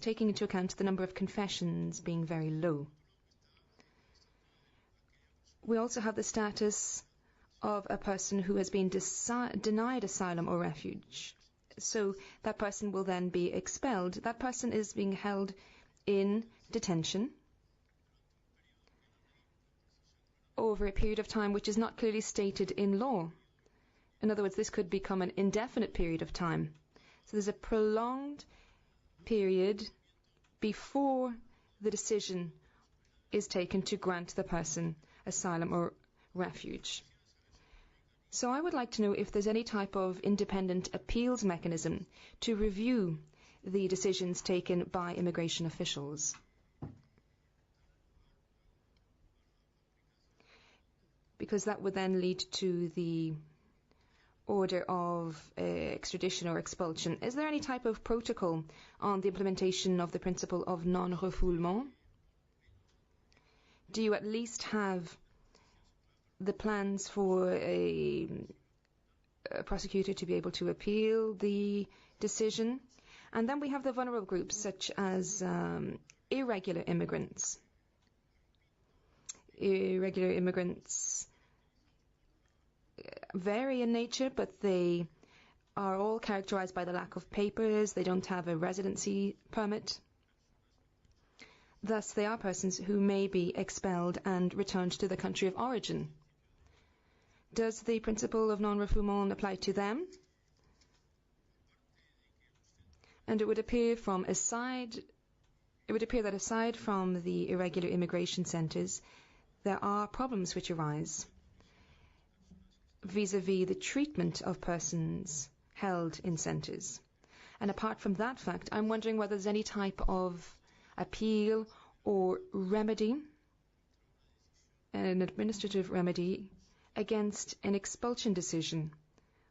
taking into account the number of confessions being very low. We also have the status of a person who has been denied asylum or refuge. So that person will then be expelled. That person is being held in detention over a period of time which is not clearly stated in law. In other words, this could become an indefinite period of time. So there's a prolonged period before the decision is taken to grant the person asylum or refuge. So I would like to know if there's any type of independent appeals mechanism to review the decisions taken by immigration officials. Because that would then lead to the order of extradition or expulsion. Is there any type of protocol on the implementation of the principle of non-refoulement? Do you at least have the plans for a prosecutor to be able to appeal the decision? And then we have the vulnerable groups such as irregular immigrants. Irregular immigrants vary in nature, but they are all characterized by the lack of papers. They don't have a residency permit. Thus, they are persons who may be expelled and returned to the country of origin. Does the principle of non-refoulement apply to them? And it would appear that aside from the irregular immigration centres, there are problems which arise vis-à-vis the treatment of persons held in centres. And apart from that fact, I'm wondering whether there's any type of appeal or remedy, an administrative remedy, against an expulsion decision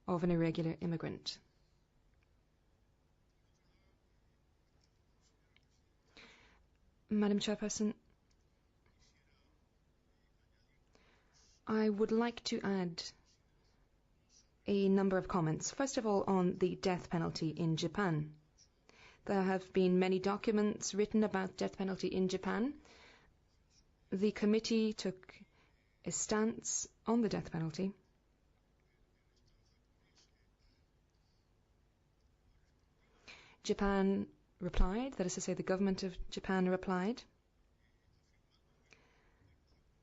of an irregular immigrant. Madam Chairperson, I would like to add a number of comments. First of all, on the death penalty in Japan. There have been many documents written about death penalty in Japan. The committee took a stance on the death penalty. Japan replied, that is to say the government of Japan replied,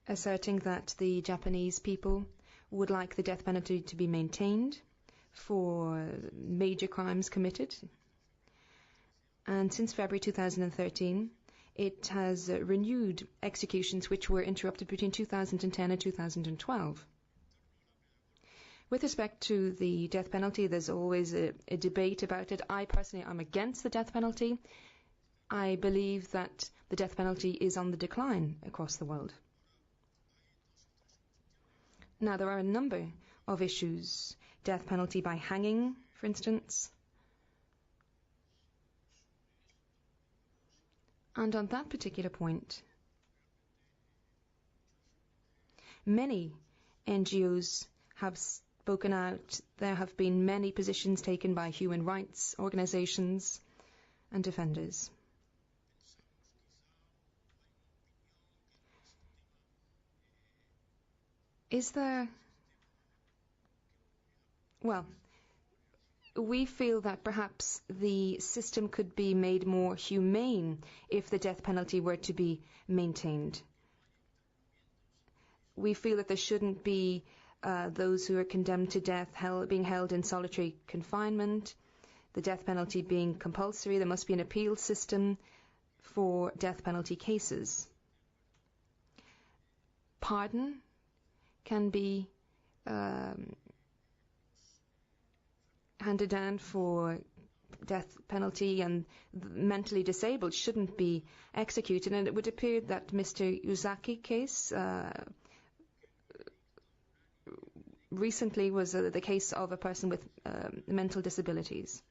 asserting that the Japanese people would like the death penalty to be maintained for major crimes committed. And since February 2013, it has renewed executions which were interrupted between 2010 and 2012. With respect to the death penalty, there's always a debate about it. I personally am against the death penalty. I believe that the death penalty is on the decline across the world. Now, there are a number of issues. Death penalty by hanging, for instance. And on that particular point, many NGOs have spoken out. There have been many positions taken by human rights organizations and defenders. Is there... Well, we feel that perhaps the system could be made more humane if the death penalty were to be maintained. We feel that there shouldn't be those who are condemned to death being held in solitary confinement, the death penalty being compulsory. There must be an appeal system for death penalty cases. Pardon can be handed down for death penalty, and mentally disabled shouldn't be executed. And it would appear that Mr. Uzaki case recently was the case of a person with mental disabilities.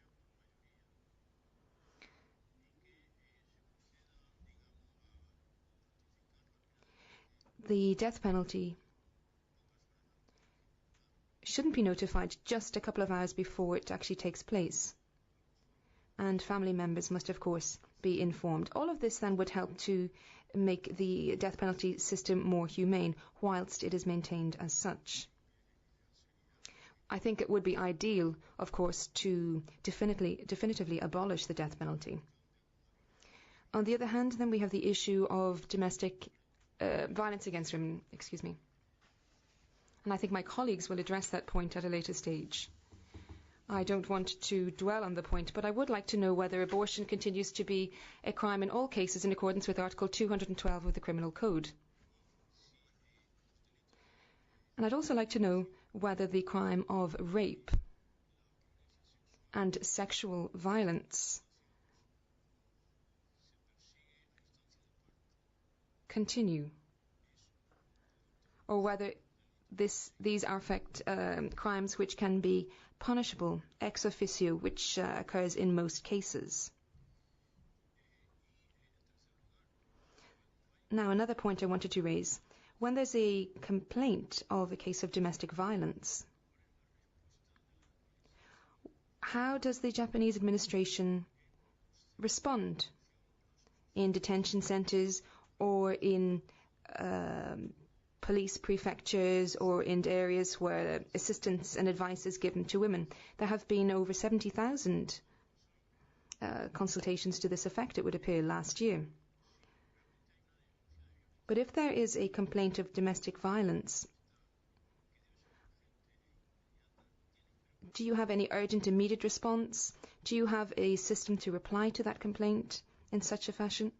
The death penalty shouldn't be notified just a couple of hours before it actually takes place. And family members must, of course, be informed. All of this then would help to make the death penalty system more humane whilst it is maintained as such. I think it would be ideal, of course, to definitively abolish the death penalty. On the other hand, then we have the issue of domestic violence against women, And I think my colleagues will address that point at a later stage. I don't want to dwell on the point, but I would like to know whether abortion continues to be a crime in all cases in accordance with Article 212 of the Criminal Code. And I'd also like to know whether the crime of rape and sexual violence continue, or whether these are crimes which can be punishable ex officio, which occurs in most cases. Now, another point I wanted to raise. When there's a complaint of a case of domestic violence, how does the Japanese administration respond in detention centers or in police prefectures or in areas where assistance and advice is given to women? There have been over 70,000 consultations to this effect, it would appear, last year. But if there is a complaint of domestic violence, do you have any urgent, immediate response? Do you have a system to reply to that complaint in such a fashion?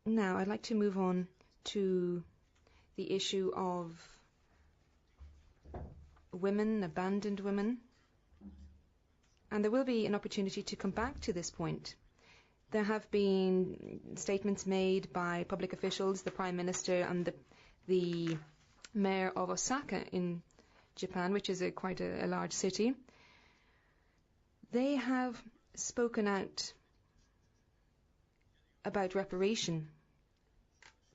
Now, I'd like to move on to the issue of women, abandoned women. And there will be an opportunity to come back to this point. There have been statements made by public officials, the Prime Minister and the Mayor of Osaka in Japan, which is quite a large city. They have spoken out about reparation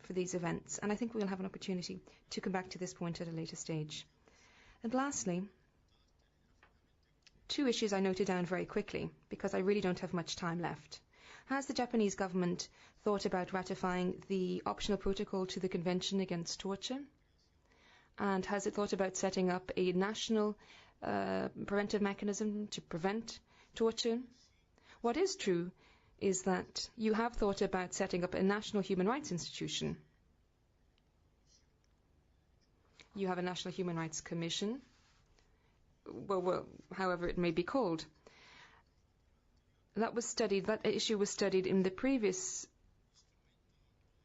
for these events, and I think we'll have an opportunity to come back to this point at a later stage. And lastly, two issues I noted down very quickly, because I really don't have much time left. Has the Japanese government thought about ratifying the optional protocol to the Convention Against Torture? And has it thought about setting up a national preventive mechanism to prevent torture? What is true is that you have thought about setting up a national human rights institution. You have a National Human Rights Commission, well, however it may be called. That issue was studied in the previous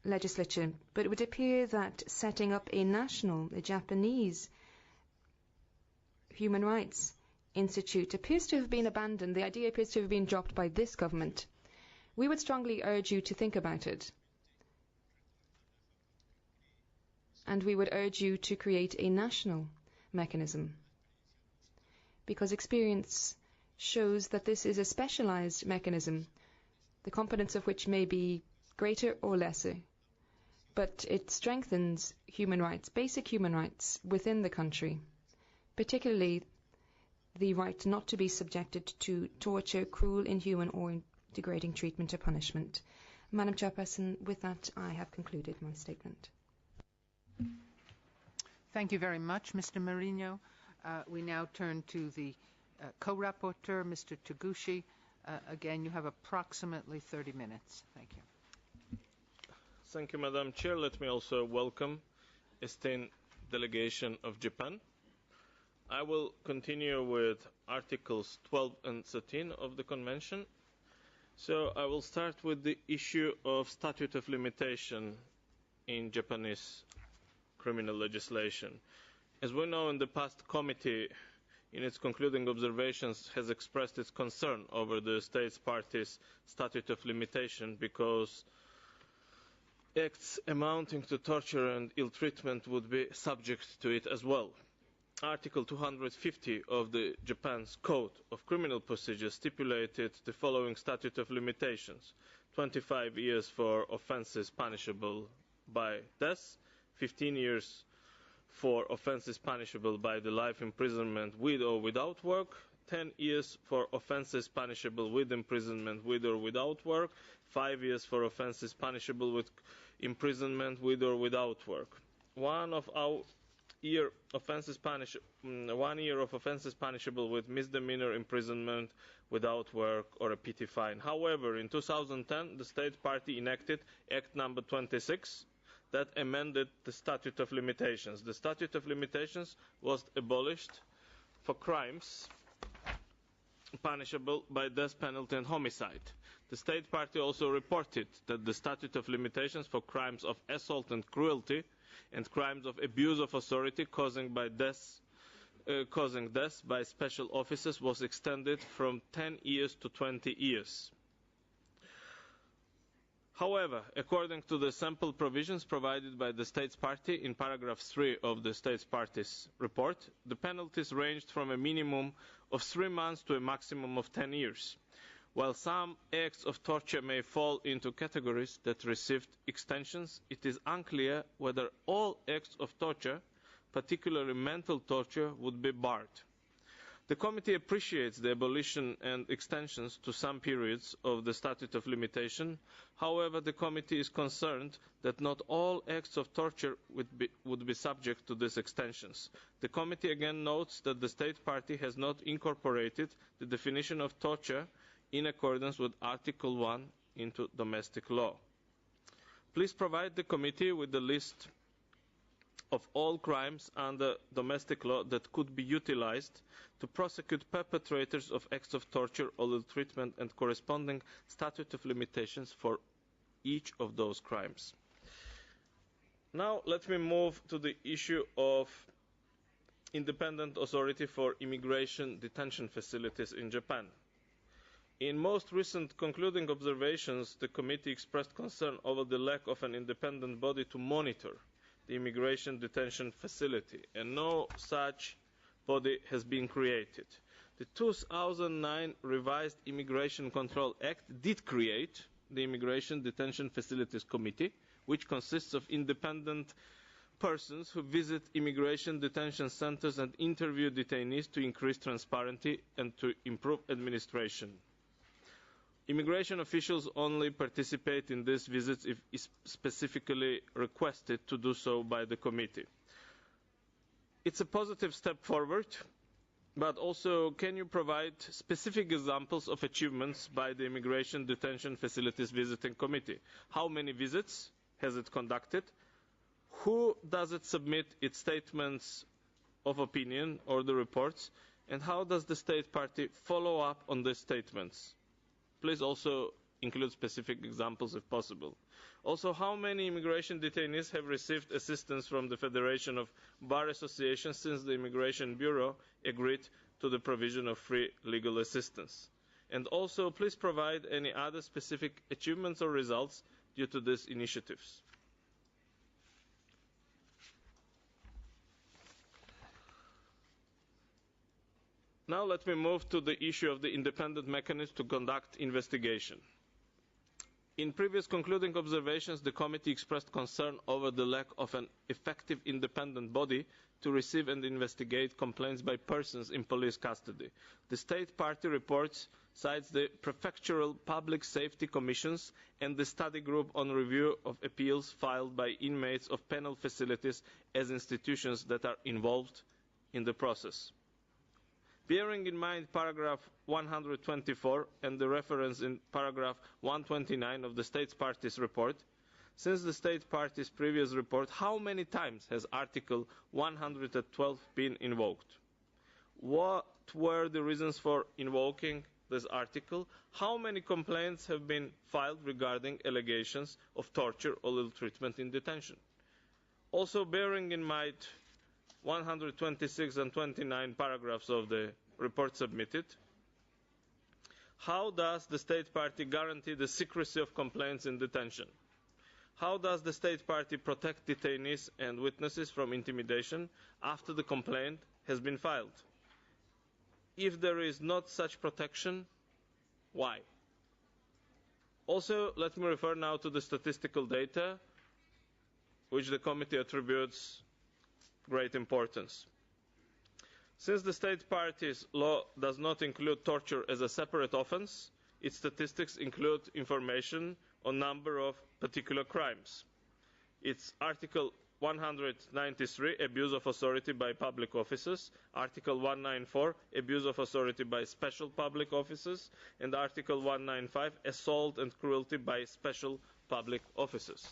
legislature, but it would appear that setting up a Japanese human rights institute appears to have been abandoned. The idea appears to have been dropped by this government. We would strongly urge you to think about it. And we would urge you to create a national mechanism, because experience shows that this is a specialized mechanism, the competence of which may be greater or lesser, but it strengthens human rights, basic human rights within the country, particularly the right not to be subjected to torture, cruel, inhuman or degrading treatment or punishment. Madam Chairperson, with that I have concluded my statement. Thank you very much, Mr. Marino. We now turn to the co-rapporteur, Mr. Taguchi. Again, you have approximately 30 minutes. Thank you. Thank you, Madam Chair. Let me also welcome esteemed delegation of Japan. I will continue with Articles 12 and 13 of the Convention. So I will start with the issue of statute of limitation in Japanese criminal legislation. As we know, in the past, committee in its concluding observations has expressed its concern over the states parties' statute of limitation because acts amounting to torture and ill treatment would be subject to it as well. Article 250 of the Japan's Code of Criminal Procedure stipulated the following statute of limitations: 25 years for offences punishable by death, 15 years for offences punishable by the life imprisonment with or without work, 10 years for offences punishable with imprisonment with or without work, 5 years for offences punishable with imprisonment with or without work. 1 year of offences punishable with misdemeanor imprisonment without work or a petty fine. However, in 2010, the state party enacted Act number 26 that amended the Statute of Limitations. The Statute of Limitations was abolished for crimes punishable by death penalty and homicide. The state party also reported that the Statute of Limitations for crimes of assault and cruelty and crimes of abuse of authority causing death by special officers was extended from 10 years to 20 years. However, according to the sample provisions provided by the States Party in paragraph 3 of the States Party's report, the penalties ranged from a minimum of 3 months to a maximum of 10 years. While some acts of torture may fall into categories that received extensions, it is unclear whether all acts of torture, particularly mental torture, would be barred. The committee appreciates the abolition and extensions to some periods of the statute of limitation. However, the committee is concerned that not all acts of torture would be subject to these extensions. The committee again notes that the state party has not incorporated the definition of torture in accordance with Article 1 into domestic law. Please provide the committee with the list of all crimes under domestic law that could be utilized to prosecute perpetrators of acts of torture or ill treatment and corresponding statute of limitations for each of those crimes. Now let me move to the issue of independent authority for immigration detention facilities in Japan. In most recent concluding observations, the committee expressed concern over the lack of an independent body to monitor the immigration detention facility, and no such body has been created. The 2009 revised Immigration Control Act did create the Immigration Detention Facilities Committee, which consists of independent persons who visit immigration detention centers and interview detainees to increase transparency and to improve administration. Immigration officials only participate in these visits if specifically requested to do so by the committee. It's a positive step forward, but also can you provide specific examples of achievements by the Immigration Detention Facilities Visiting Committee? How many visits has it conducted? Who does it submit its statements of opinion or the reports? And how does the state party follow up on these statements? Please also include specific examples if possible. Also, how many immigration detainees have received assistance from the Federation of Bar Associations since the Immigration Bureau agreed to the provision of free legal assistance? And also, please provide any other specific achievements or results due to these initiatives. Now let me move to the issue of the independent mechanism to conduct investigation. In previous concluding observations, the committee expressed concern over the lack of an effective independent body to receive and investigate complaints by persons in police custody. The state party reports cites the prefectural public safety commissions and the study group on review of appeals filed by inmates of penal facilities as institutions that are involved in the process. Bearing in mind paragraph 124 and the reference in paragraph 129 of the State Party's report, since the State Party's previous report, how many times has Article 112 been invoked? What were the reasons for invoking this article? How many complaints have been filed regarding allegations of torture or ill treatment in detention? Also, bearing in mind 126 and 29 paragraphs of the report submitted, how does the state party guarantee the secrecy of complaints in detention? How does the state party protect detainees and witnesses from intimidation after the complaint has been filed? If there is not such protection, why? Also, let me refer now to the statistical data, which the committee attributes great importance. Since the state party's law does not include torture as a separate offence, its statistics include information on number of particular crimes. Its Article 193, abuse of authority by public officers, Article 194, abuse of authority by special public officers, and Article 195, assault and cruelty by special public officers.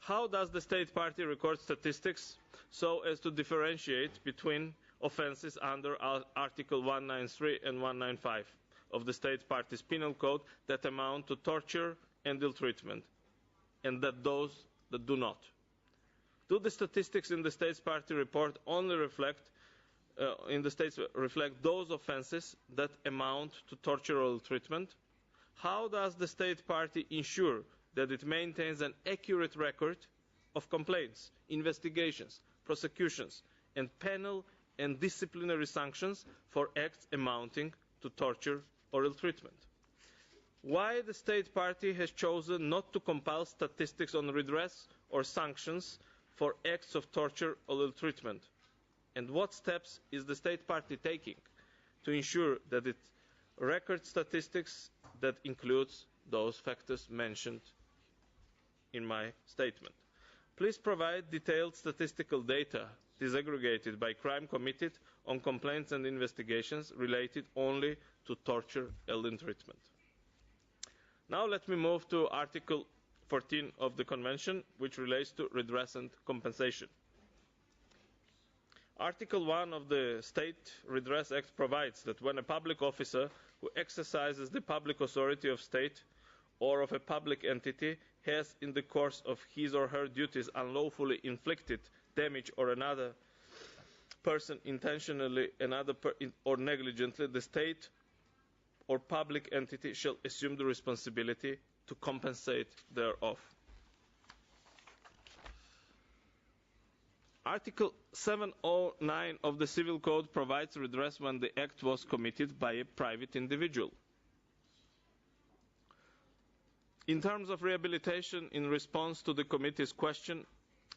How does the state party record statistics so as to differentiate between offences under Article 193 and 195 of the state party's penal code that amount to torture and ill treatment, and that those that do not? Do the statistics in the States Party report only reflect those offences that amount to torture or ill treatment? How does the State Party ensure that it maintains an accurate record of complaints, investigations, prosecutions, and penal and disciplinary sanctions for acts amounting to torture or ill treatment? Why the state party has chosen not to compile statistics on redress or sanctions for acts of torture or ill treatment? And what steps is the state party taking to ensure that it records statistics that includes those factors mentioned in my statement? Please provide detailed statistical data disaggregated by crime committed on complaints and investigations related only to torture and ill treatment. Now let me move to Article 14 of the Convention, which relates to redress and compensation. Article 1 of the State Redress Act provides that when a public officer who exercises the public authority of state or of a public entity has in the course of his or her duties unlawfully inflicted damage on another person intentionally or negligently, the state or public entity shall assume the responsibility to compensate thereof. Article 709 of the Civil Code provides redress when the act was committed by a private individual. In terms of rehabilitation, in response to the committee's question,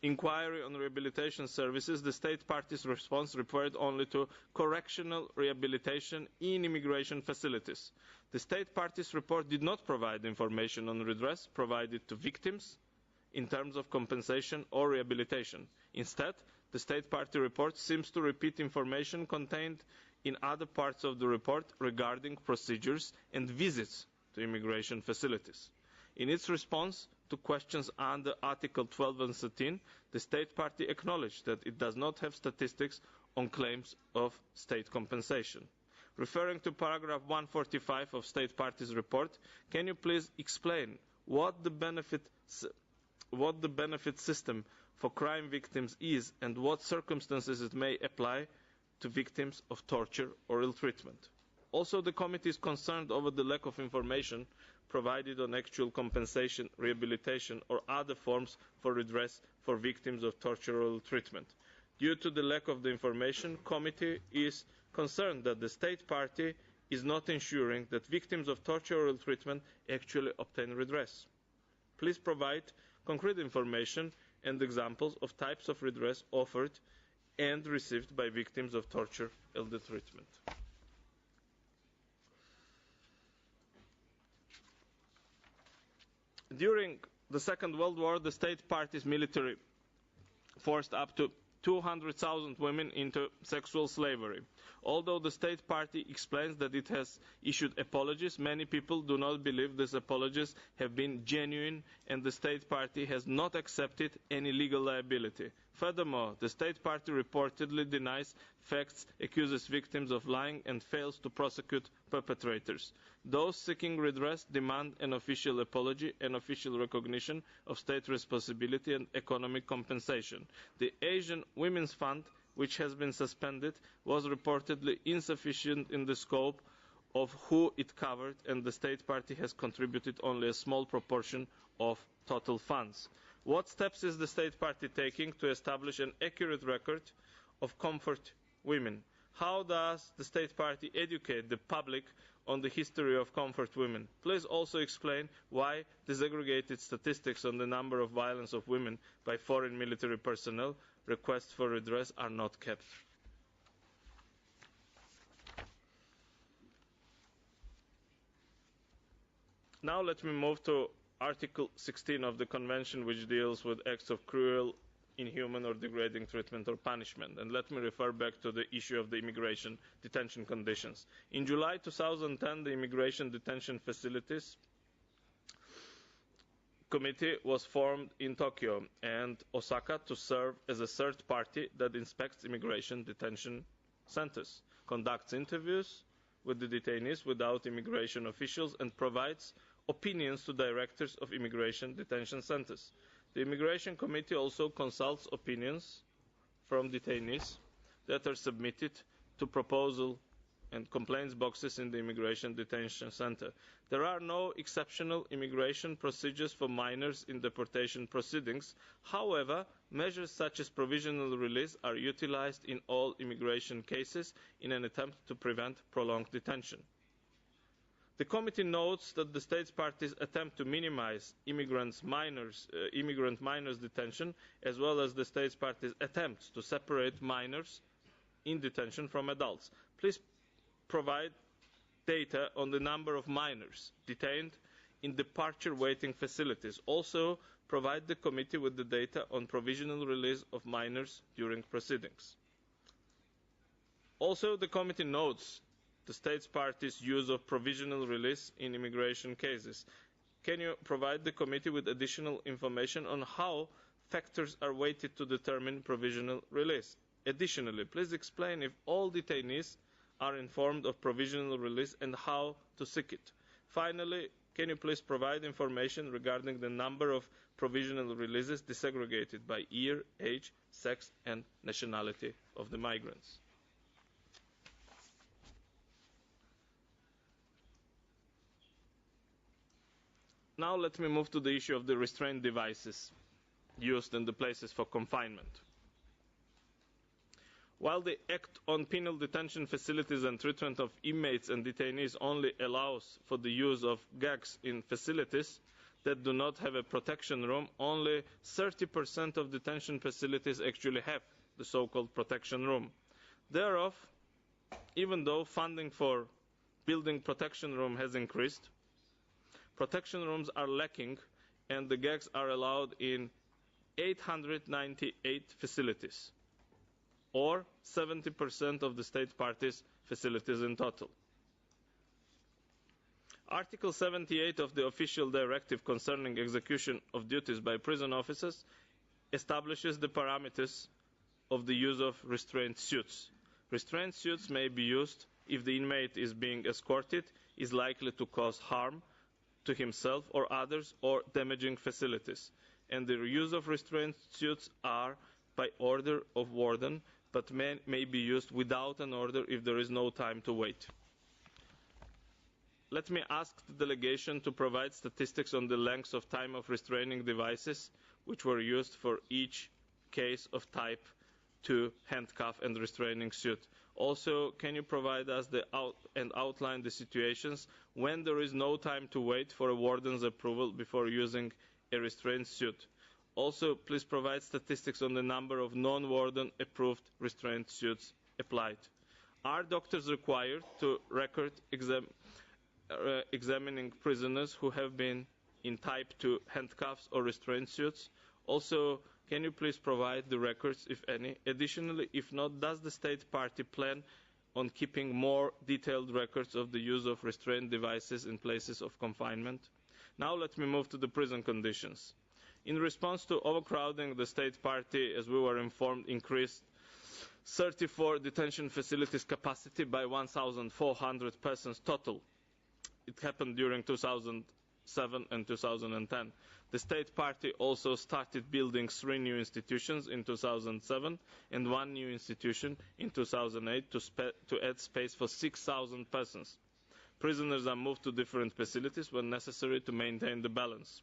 inquiry on rehabilitation services, the state party's response referred only to correctional rehabilitation in immigration facilities. The state party's report did not provide information on redress provided to victims in terms of compensation or rehabilitation. Instead, the state party report seems to repeat information contained in other parts of the report regarding procedures and visits to immigration facilities. In its response to questions under Article 12 and 13, the state party acknowledged that it does not have statistics on claims of state compensation. Referring to paragraph 145 of state party's report, can you please explain what the benefit system for crime victims is and what circumstances it may apply to victims of torture or ill treatment? Also, the committee is concerned over the lack of information provided on actual compensation, rehabilitation or other forms for redress for victims of torture or ill treatment. Due to the lack of the information, the committee is concerned that the state party is not ensuring that victims of torture or ill treatment actually obtain redress. Please provide concrete information and examples of types of redress offered and received by victims of torture and ill treatment. During the Second World War, the state party's military forced up to 200,000 women into sexual slavery. Although the state party explains that it has issued apologies, many people do not believe these apologies have been genuine, and the state party has not accepted any legal liability. Furthermore, the state party reportedly denies facts, accuses victims of lying, and fails to prosecute perpetrators. Those seeking redress demand an official apology and official recognition of state responsibility and economic compensation. The Asian Women's Fund, which has been suspended, was reportedly insufficient in the scope of who it covered, and the state party has contributed only a small proportion of total funds. What steps is the state party taking to establish an accurate record of comfort women? How does the state party educate the public on the history of comfort women. Please also explain why disaggregated statistics on the number of violence of women by foreign military personnel requests for redress are not kept. Now let me move to Article 16 of the Convention, which deals with acts of cruel, inhuman or degrading treatment or punishment. And let me refer back to the issue of the immigration detention conditions. In July 2010, the Immigration Detention Facilities Committee was formed in Tokyo and Osaka to serve as a third party that inspects immigration detention centers, conducts interviews with the detainees without immigration officials, and provides opinions to directors of immigration detention centers. The Immigration Committee also consults opinions from detainees that are submitted to proposal and complaints boxes in the Immigration Detention Center. There are no exceptional immigration procedures for minors in deportation proceedings. However, measures such as provisional release are utilized in all immigration cases in an attempt to prevent prolonged detention. The committee notes that the states parties attempt to minimize immigrant minors' detention, as well as the states parties' attempts to separate minors in detention from adults. Please provide data on the number of minors detained in departure waiting facilities. Also, provide the committee with the data on provisional release of minors during proceedings. Also, the committee notes the states parties' use of provisional release in immigration cases. Can you provide the committee with additional information on how factors are weighted to determine provisional release? Additionally, please explain if all detainees are informed of provisional release and how to seek it. Finally, can you please provide information regarding the number of provisional releases disaggregated by year, age, sex and nationality of the migrants? Now let me move to the issue of the restraint devices used in the places for confinement. While the Act on Penal Detention Facilities and Treatment of Inmates and Detainees only allows for the use of gags in facilities that do not have a protection room, only 30% of detention facilities actually have the so-called protection room. Thereof, even though funding for building protection room has increased, protection rooms are lacking and the gags are allowed in 898 facilities, or 70% of the state parties' facilities in total. Article 78 of the official directive concerning execution of duties by prison officers establishes the parameters of the use of restraint suits. Restraint suits may be used if the inmate is being escorted, is likely to cause harm to himself or others, or damaging facilities. And the use of restraint suits are by order of warden, but may be used without an order if there is no time to wait. Let me ask the delegation to provide statistics on the length of time of restraining devices which were used for each case of type 2 handcuff and restraining suit. Also, can you provide us and outline the situations when there is no time to wait for a warden's approval before using a restraint suit? Also, please provide statistics on the number of non-warden approved restraint suits applied. Are doctors required to record examining prisoners who have been in type 2 handcuffs or restraint suits? Also, can you please provide the records, if any? Additionally, if not, does the state party plan on keeping more detailed records of the use of restraint devices in places of confinement? Now let me move to the prison conditions. In response to overcrowding, the state party, as we were informed, increased 34 detention facilities capacity by 1,400 persons total. It happened during 2007 and 2010. The state party also started building 3 new institutions in 2007 and 1 new institution in 2008 to add space for 6,000 persons. Prisoners are moved to different facilities when necessary to maintain the balance.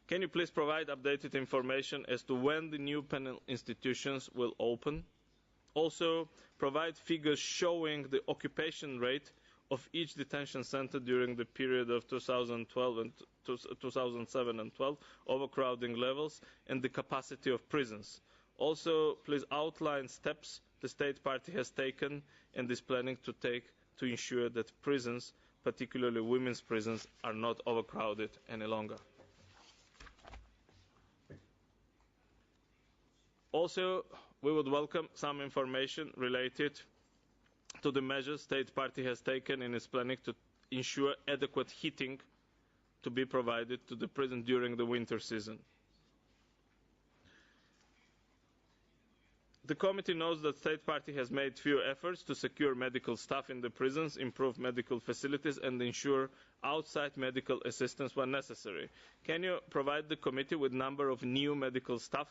Can you please provide updated information as to when the new penal institutions will open? Also, provide figures showing the occupation rate of each detention center during the period of 2012 and 2007 and 12, overcrowding levels, and the capacity of prisons. Also, please outline steps the state party has taken and is planning to take to ensure that prisons, particularly women's prisons, are not overcrowded any longer. Also, we would welcome some information related to the measures state party has taken and is planning to ensure adequate heating to be provided to the prison during the winter season. The committee knows that state party has made few efforts to secure medical staff in the prisons, improve medical facilities, and ensure outside medical assistance when necessary. Can you provide the committee with number of new medical staff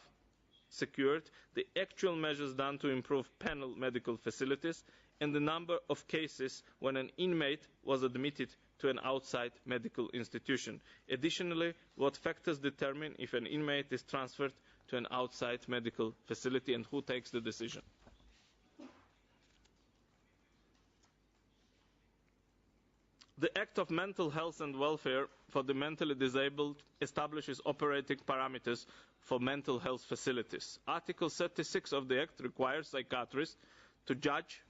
secured, the actual measures done to improve panel medical facilities, and the number of cases when an inmate was admitted to an outside medical institution? Additionally, what factors determine if an inmate is transferred to an outside medical facility, and who takes the decision? The Act of Mental Health and Welfare for the Mentally Disabled establishes operating parameters for mental health facilities. Article 36 of the Act requires psychiatrists to judge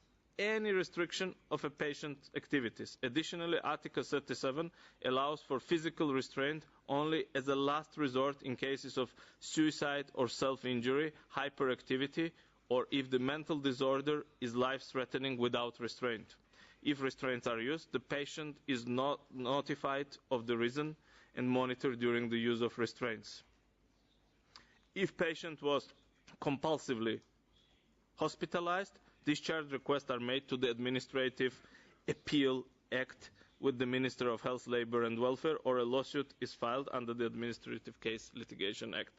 any restriction of a patient's activities. Additionally, Article 37 allows for physical restraint only as a last resort in cases of suicide or self-injury, hyperactivity, or if the mental disorder is life-threatening without restraint. If restraints are used, the patient is not notified of the reason and monitored during the use of restraints. If patient was compulsively hospitalized, discharge requests are made to the Administrative Appeal Act with the Minister of Health, Labour and Welfare, or a lawsuit is filed under the Administrative Case Litigation Act.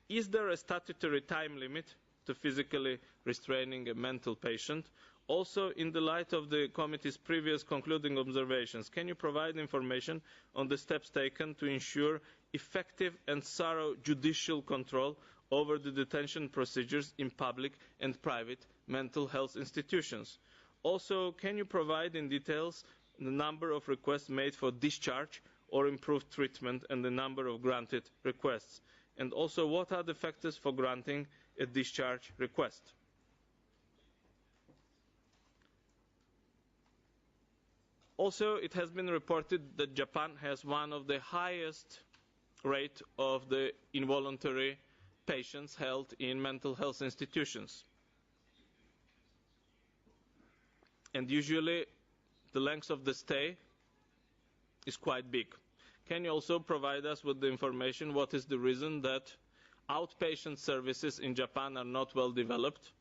Is there a statutory time limit to physically restraining a mental patient? Also, in the light of the committee's previous concluding observations, can you provide information on the steps taken to ensure effective and thorough judicial control over the detention procedures in public and private mental health institutions? Also, can you provide in details the number of requests made for discharge or improved treatment and the number of granted requests? And also, what are the factors for granting a discharge request? Also, it has been reported that Japan has one of the highest rates of the involuntary patients held in mental health institutions. And usually the length of the stay is quite big. Can you also provide us with the information what is the reason that outpatient services in Japan are not well developed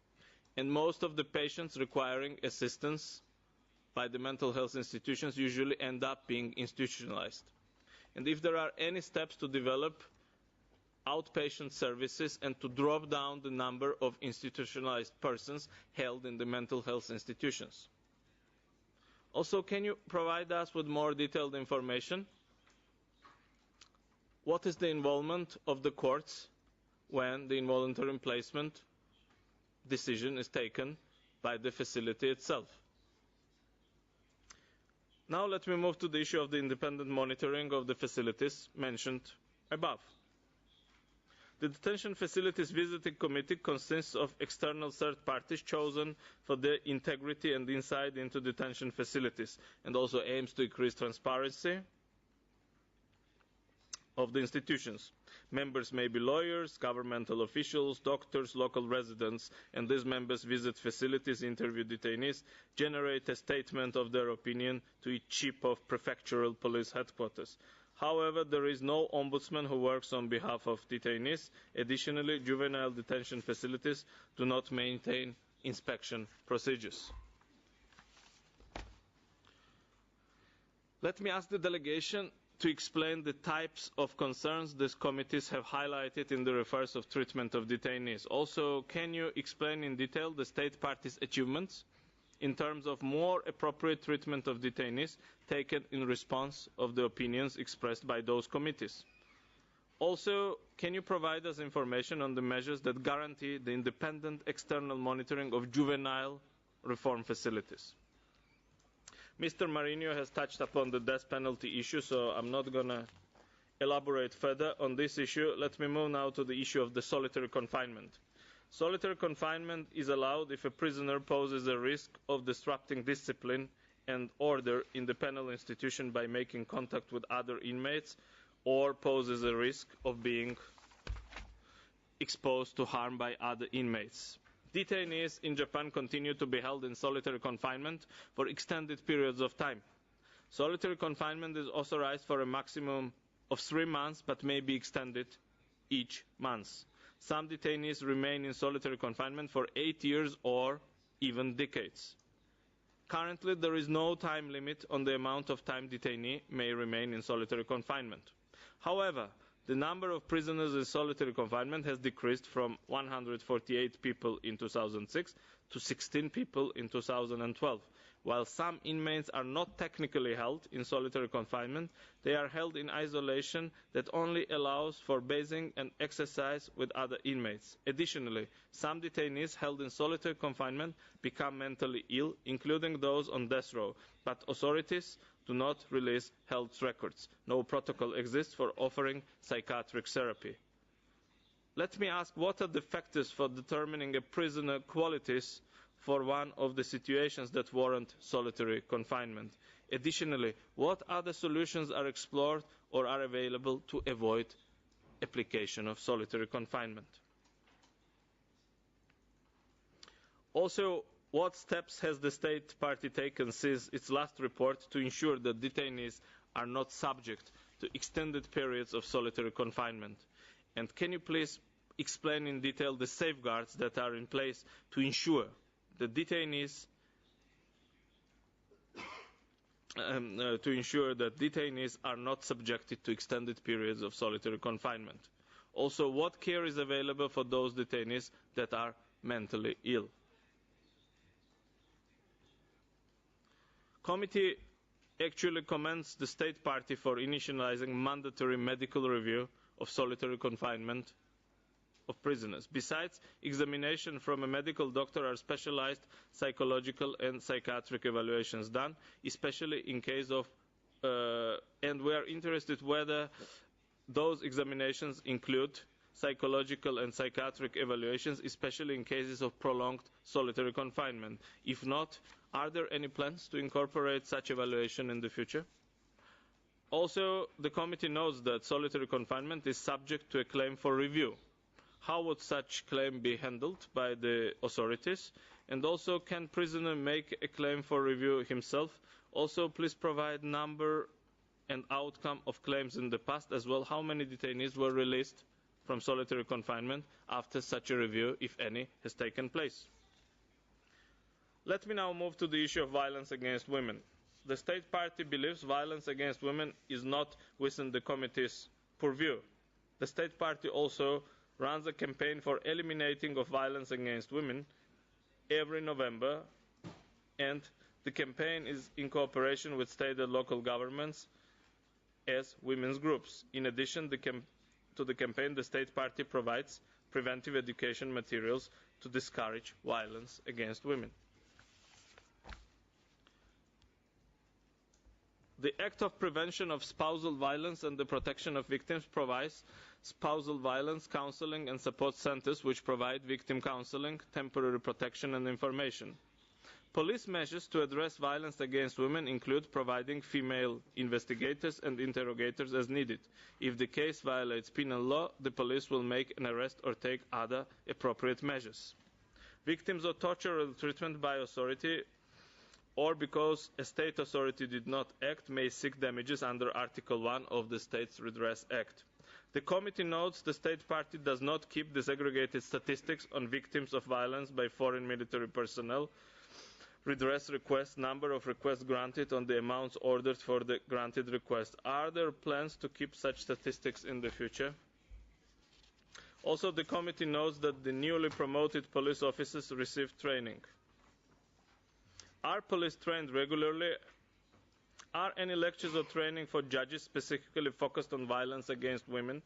and most of the patients requiring assistance by the mental health institutions usually end up being institutionalized? And if there are any steps to develop outpatient services and to drop down the number of institutionalized persons held in the mental health institutions? Also, can you provide us with more detailed information? What is the involvement of the courts when the involuntary placement decision is taken by the facility itself? Now let me move to the issue of the independent monitoring of the facilities mentioned above. The Detention Facilities Visiting Committee consists of external third parties chosen for their integrity and insight into detention facilities, and also aims to increase transparency of the institutions. Members may be lawyers, governmental officials, doctors, local residents, and these members visit facilities, interview detainees, generate a statement of their opinion to each chief of prefectural police headquarters. However, there is no ombudsman who works on behalf of detainees. Additionally, juvenile detention facilities do not maintain inspection procedures. Let me ask the delegation to explain the types of concerns these committees have highlighted in the reference of treatment of detainees. Also, can you explain in detail the state parties' achievements in terms of more appropriate treatment of detainees taken in response of the opinions expressed by those committees? Also, can you provide us information on the measures that guarantee the independent external monitoring of juvenile reform facilities? Mr. Marinho has touched upon the death penalty issue, so I'm not going to elaborate further on this issue. Let me move now to the issue of the solitary confinement. Solitary confinement is allowed if a prisoner poses a risk of disrupting discipline and order in the penal institution by making contact with other inmates, or poses a risk of being exposed to harm by other inmates. Detainees in Japan continue to be held in solitary confinement for extended periods of time. Solitary confinement is authorized for a maximum of 3 months, but may be extended each month. Some detainees remain in solitary confinement for 8 years or even decades. Currently, there is no time limit on the amount of time detainee may remain in solitary confinement. However, the number of prisoners in solitary confinement has decreased from 148 people in 2006 to 16 people in 2012. While some inmates are not technically held in solitary confinement, they are held in isolation that only allows for bathing and exercise with other inmates. Additionally, some detainees held in solitary confinement become mentally ill, including those on death row, but authorities do not release health records. No protocol exists for offering psychiatric therapy. Let me ask, what are the factors for determining a prisoner's qualities for one of the situations that warrant solitary confinement? Additionally, what other solutions are explored or are available to avoid application of solitary confinement? Also, what steps has the state party taken since its last report to ensure that detainees are not subject to extended periods of solitary confinement? And can you please explain in detail the safeguards that are in place to ensure that detainees are not subjected to extended periods of solitary confinement? Also, what care is available for those detainees that are mentally ill? Committee actually commends the state party for initializing mandatory medical review of solitary confinement of prisoners. Besides examination from a medical doctor, are specialized psychological and psychiatric evaluations done, especially in case of, and we are interested whether those examinations include psychological and psychiatric evaluations, especially in cases of prolonged solitary confinement. If not, are there any plans to incorporate such evaluation in the future? Also, the committee knows that solitary confinement is subject to a claim for review. How would such claim be handled by the authorities? And also, can prisoner make a claim for review himself? Also, please provide number and outcome of claims in the past, as well how many detainees were released from solitary confinement after such a review, if any, has taken place. Let me now move to the issue of violence against women. The state party believes violence against women is not within the committee's purview. The state party also runs a campaign for eliminating of violence against women every November, and the campaign is in cooperation with state and local governments as women's groups. In addition to the campaign, the state party provides preventive education materials to discourage violence against women. The Act of Prevention of Spousal Violence and the Protection of Victims provides spousal violence counseling and support centers which provide victim counseling, temporary protection and information. Police measures to address violence against women include providing female investigators and interrogators as needed. If the case violates penal law, the police will make an arrest or take other appropriate measures. Victims of torture or treatment by authority or because a state authority did not act may seek damages under Article 1 of the States Redress Act. The committee notes the state party does not keep disaggregated statistics on victims of violence by foreign military personnel, redress requests, number of requests granted, on the amounts ordered for the granted request. Are there plans to keep such statistics in the future? Also, the committee knows that the newly promoted police officers receive training. Are police trained regularly? Are any lectures or training for judges specifically focused on violence against women?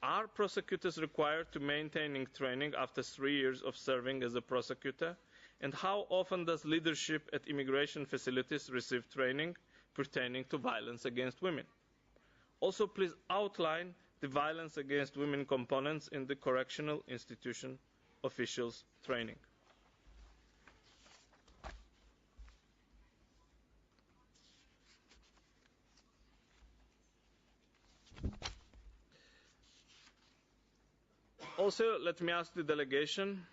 Are prosecutors required to maintain training after 3 years of serving as a prosecutor? And how often does leadership at immigration facilities receive training pertaining to violence against women? Also, please outline the violence against women components in the correctional institution officials' training. Also, let me ask the delegation,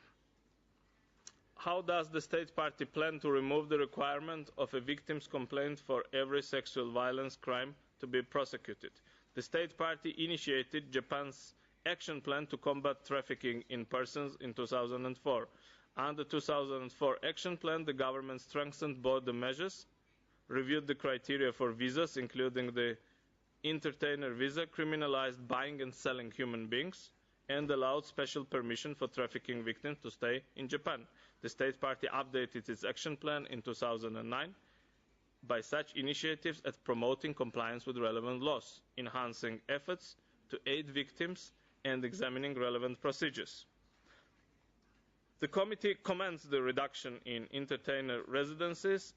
how does the state party plan to remove the requirement of a victim's complaint for every sexual violence crime to be prosecuted? The state party initiated Japan's action plan to combat trafficking in persons in 2004. Under the 2004 action plan, the government strengthened border measures, reviewed the criteria for visas, including the entertainer visa, criminalized buying and selling human beings, and allowed special permission for trafficking victims to stay in Japan. The state party updated its action plan in 2009 by such initiatives as promoting compliance with relevant laws, enhancing efforts to aid victims, and examining relevant procedures. The committee commends the reduction in entertainer residencies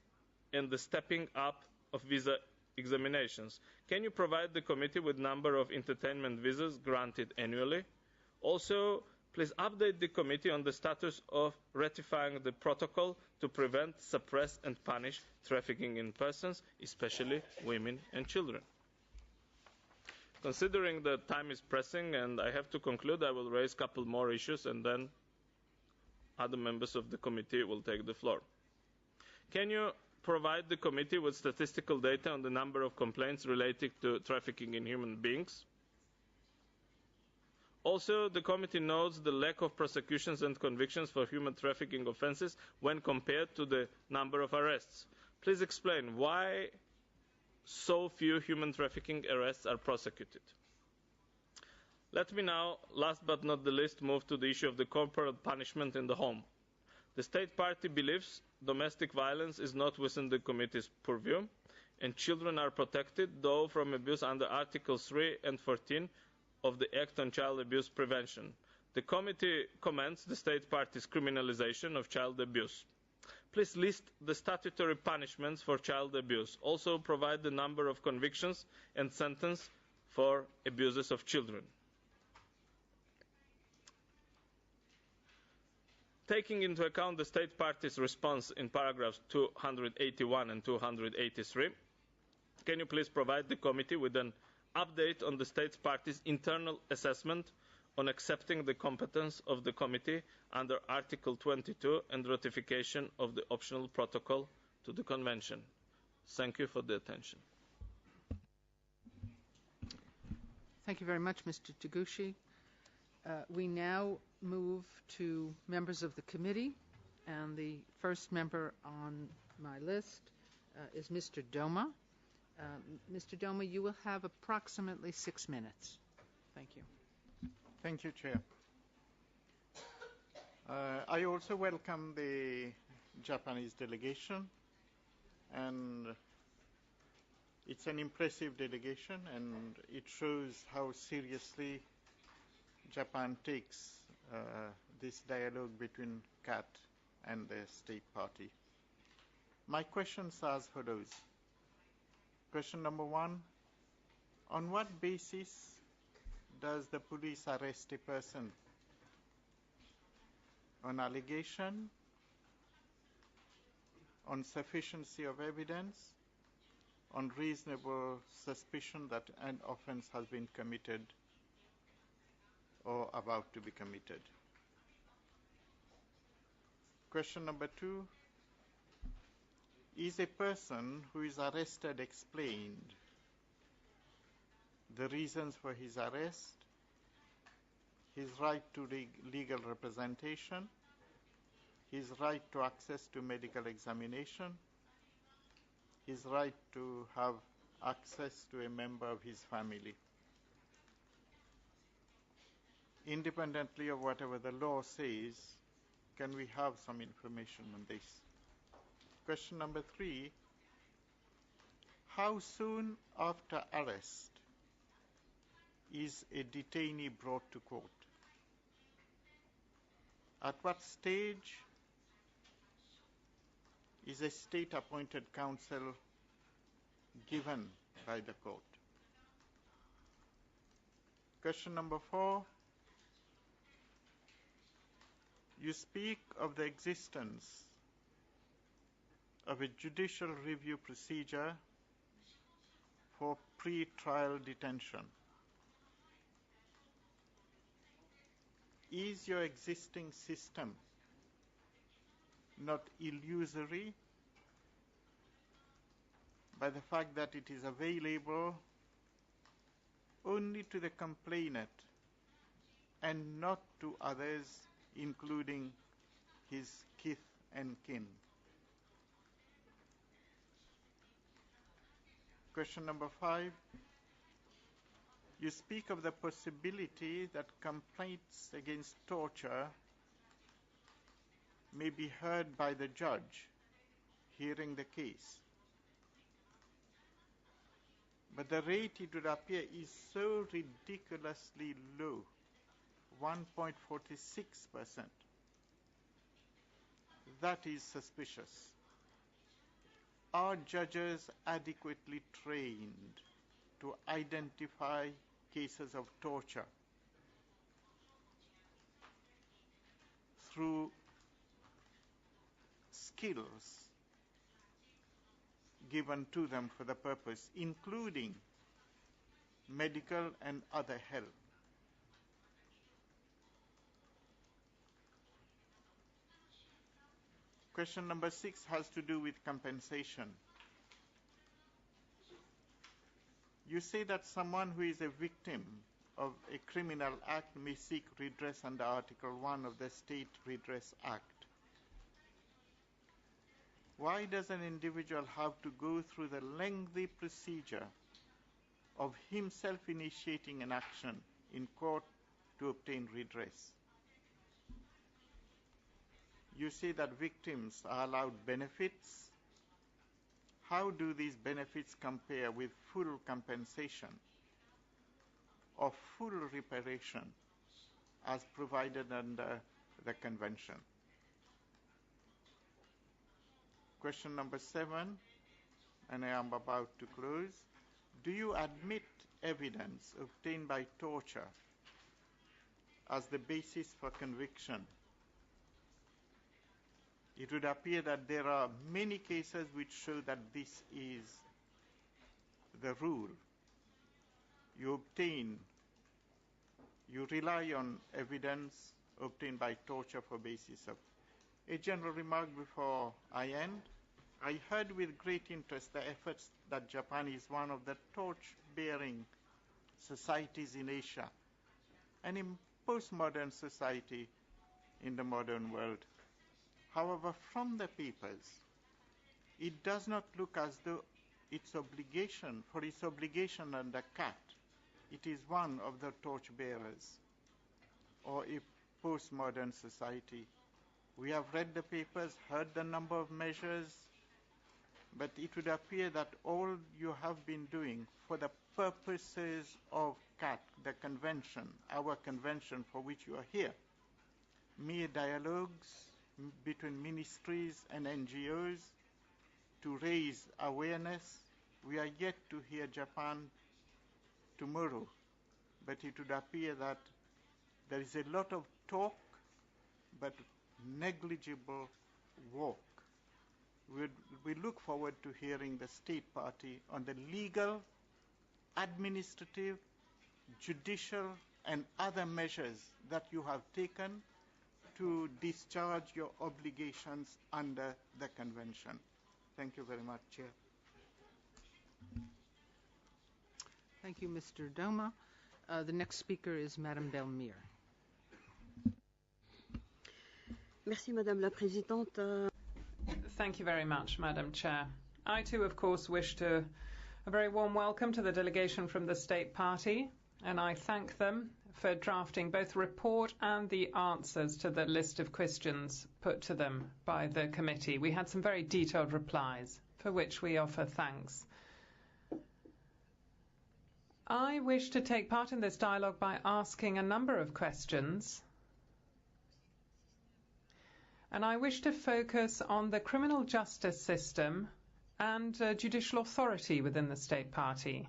and the stepping up of visa examinations. Can you provide the committee with number of entertainment visas granted annually? Also, please update the committee on the status of ratifying the protocol to prevent, suppress and punish trafficking in persons, especially women and children. Considering that time is pressing and I have to conclude, I will raise a couple more issues and then other members of the committee will take the floor. Can you provide the committee with statistical data on the number of complaints related to trafficking in human beings? Also, the committee notes the lack of prosecutions and convictions for human trafficking offences when compared to the number of arrests. Please explain why so few human trafficking arrests are prosecuted. Let me now, last but not the least, move to the issue of the corporal punishment in the home. The state party believes domestic violence is not within the committee's purview, and children are protected, though from abuse under Articles 3 and 14 of the Act on Child Abuse Prevention. The committee commends the state party's criminalization of child abuse. Please list the statutory punishments for child abuse. Also provide the number of convictions and sentences for abuses of children. Taking into account the state party's response in paragraphs 281 and 283, can you please provide the committee with an update on the state party's internal assessment on accepting the competence of the committee under Article 22 and ratification of the optional protocol to the Convention? Thank you for the attention. Thank you very much, Mr. Taguchi. We now move to members of the committee, and the first member on my list is Mr. Doma. Mr. Doma, you will have approximately 6 minutes. Thank you. Thank you, Chair. I also welcome the Japanese delegation, and it's an impressive delegation, and it shows how seriously Japan takes this dialogue between CAT and the state party. My questions are as follows. Question number 1, on what basis does the police arrest a person? On allegation, on sufficiency of evidence, on reasonable suspicion that an offense has been committed or about to be committed? Question number 2, is a person who is arrested explained the reasons for his arrest, his right to legal representation, his right to access to medical examination, his right to have access to a member of his family, independently of whatever the law says? Can we have some information on this? Question number 3, how soon after arrest is a detainee brought to court? At what stage is a state-appointed counsel given by the court? Question number 4. You speak of the existence of a judicial review procedure for pre-trial detention. Is your existing system not illusory by the fact that it is available only to the complainant and not to others, including his kith and kin? Question number 5. You speak of the possibility that complaints against torture may be heard by the judge hearing the case. But the rate, it would appear, is so ridiculously low, 1.46%. That is suspicious. Are judges adequately trained to identify cases of torture through skills given to them for the purpose, including medical and other help? Question number 6 has to do with compensation. You say that someone who is a victim of a criminal act may seek redress under Article 1 of the State Redress Act. Why does an individual have to go through the lengthy procedure of himself initiating an action in court to obtain redress? You say that victims are allowed benefits. How do these benefits compare with full compensation or full reparation as provided under the Convention? Question number 7, and I am about to close. Do you admit evidence obtained by torture as the basis for conviction? It would appear that there are many cases which show that this is the rule. You rely on evidence obtained by torture for basis of. A general remark before I end. I heard with great interest the efforts that Japan is one of the torch-bearing societies in Asia and in postmodern society in the modern world. However, from the papers, it does not look as though its obligation under CAT, it is one of the torch-bearers or a postmodern society. We have read the papers, heard the number of measures, but it would appear that all you have been doing for the purposes of CAT, the convention, our convention for which you are here, mere dialogues between ministries and NGOs to raise awareness. We are yet to hear Japan tomorrow, but it would appear that there is a lot of talk but negligible work. We look forward to hearing the State Party on the legal, administrative, judicial and other measures that you have taken to discharge your obligations under the Convention. Thank you very much, Chair. Thank you, Mr. Doma. The next speaker is Madame Belmire. Merci, Madame la Présidente. Thank you very much, Madam Chair. I too, of course, wish a very warm welcome to the delegation from the State Party, and I thank them for drafting both the report and the answers to the list of questions put to them by the committee. We had some very detailed replies, for which we offer thanks. I wish to take part in this dialogue by asking a number of questions And I wish to focus on the criminal justice system and judicial authority within the state party.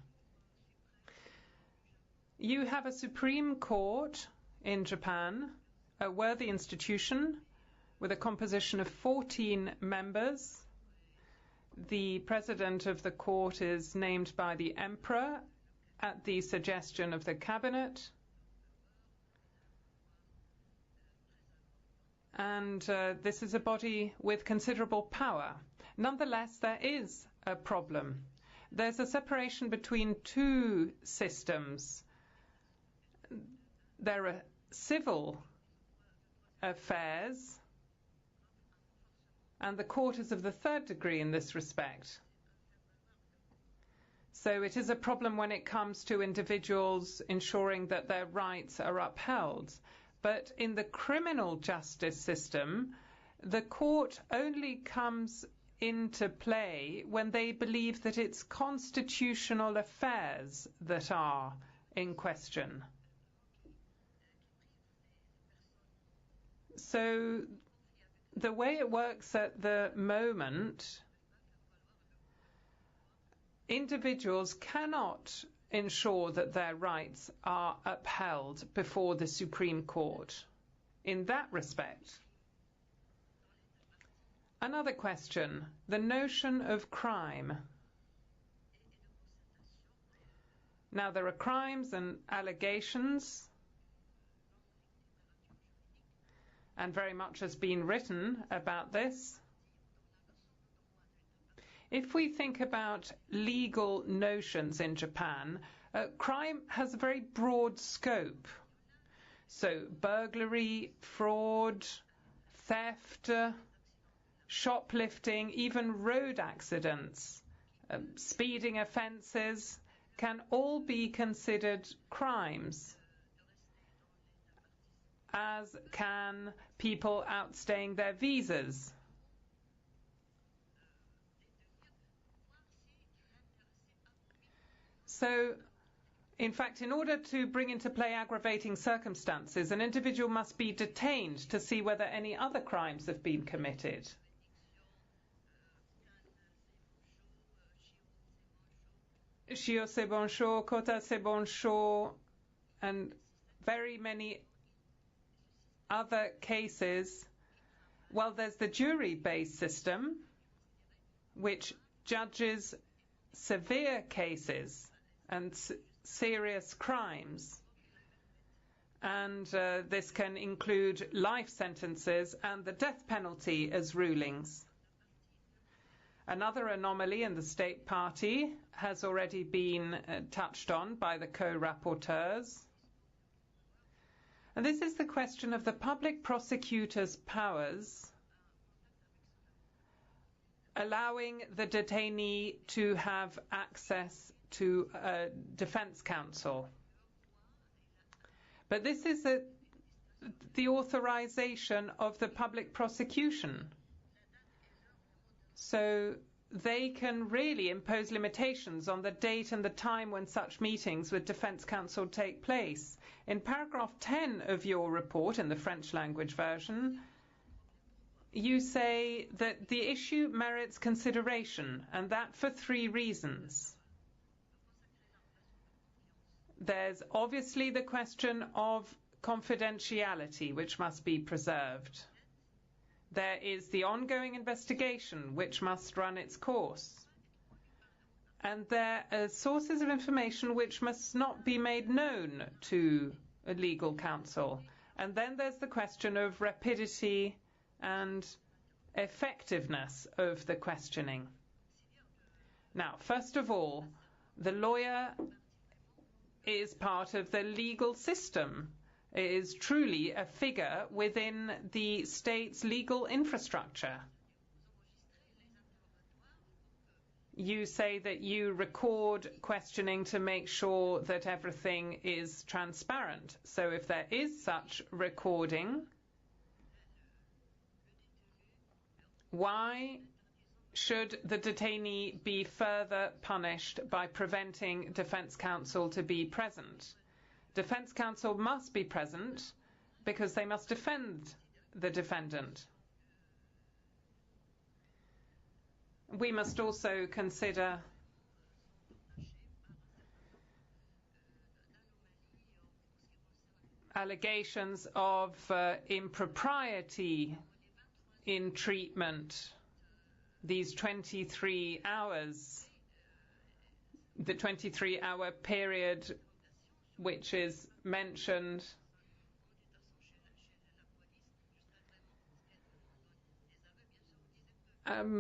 You have a Supreme Court in Japan, a worthy institution with a composition of 14 members. The president of the court is named by the emperor at the suggestion of the cabinet. And this is a body with considerable power. Nonetheless, there is a problem. There's a separation between two systems. There are civil affairs, and the court is of the third degree in this respect. So it is a problem when it comes to individuals ensuring that their rights are upheld. But in the criminal justice system, the court only comes into play when they believe that it's constitutional affairs that are in question. So the way it works at the moment, individuals cannot ensure that their rights are upheld before the Supreme Court in that respect. Another question, the notion of crime. Now, there are crimes and allegations, and very much has been written about this. If we think about legal notions in Japan, crime has a very broad scope. So burglary, fraud, theft, shoplifting, even road accidents, speeding offences can all be considered crimes, as can people outstaying their visas. So, in fact, in order to bring into play aggravating circumstances, an individual must be detained to see whether any other crimes have been committed. Shio Sebonsho, Kota Sebonsho, and very many other cases. Well, there's the jury-based system, which judges severe cases and serious crimes. And this can include life sentences and the death penalty as rulings. Another anomaly in the state party has already been touched on by the co-rapporteurs. And this is the question of the public prosecutor's powers allowing the detainee to have access to a defense counsel. But this is the authorization of the public prosecution. So they can really impose limitations on the date and the time when such meetings with defense counsel take place. In paragraph 10 of your report, in the French language version, you say that the issue merits consideration, and that for 3 reasons. There's obviously the question of confidentiality, which must be preserved. There is the ongoing investigation, which must run its course. And there are sources of information which must not be made known to a legal counsel. And then there's the question of rapidity and effectiveness of the questioning. Now, first of all, the lawyer is part of the legal system. It is truly a figure within the state's legal infrastructure. You say that you record questioning to make sure that everything is transparent. So if there is such recording, why should the detainee be further punished by preventing defense counsel to be present? Defense counsel must be present because they must defend the defendant. we must also consider allegations of impropriety in treatment. These 23 hours, the 23-hour period which is mentioned,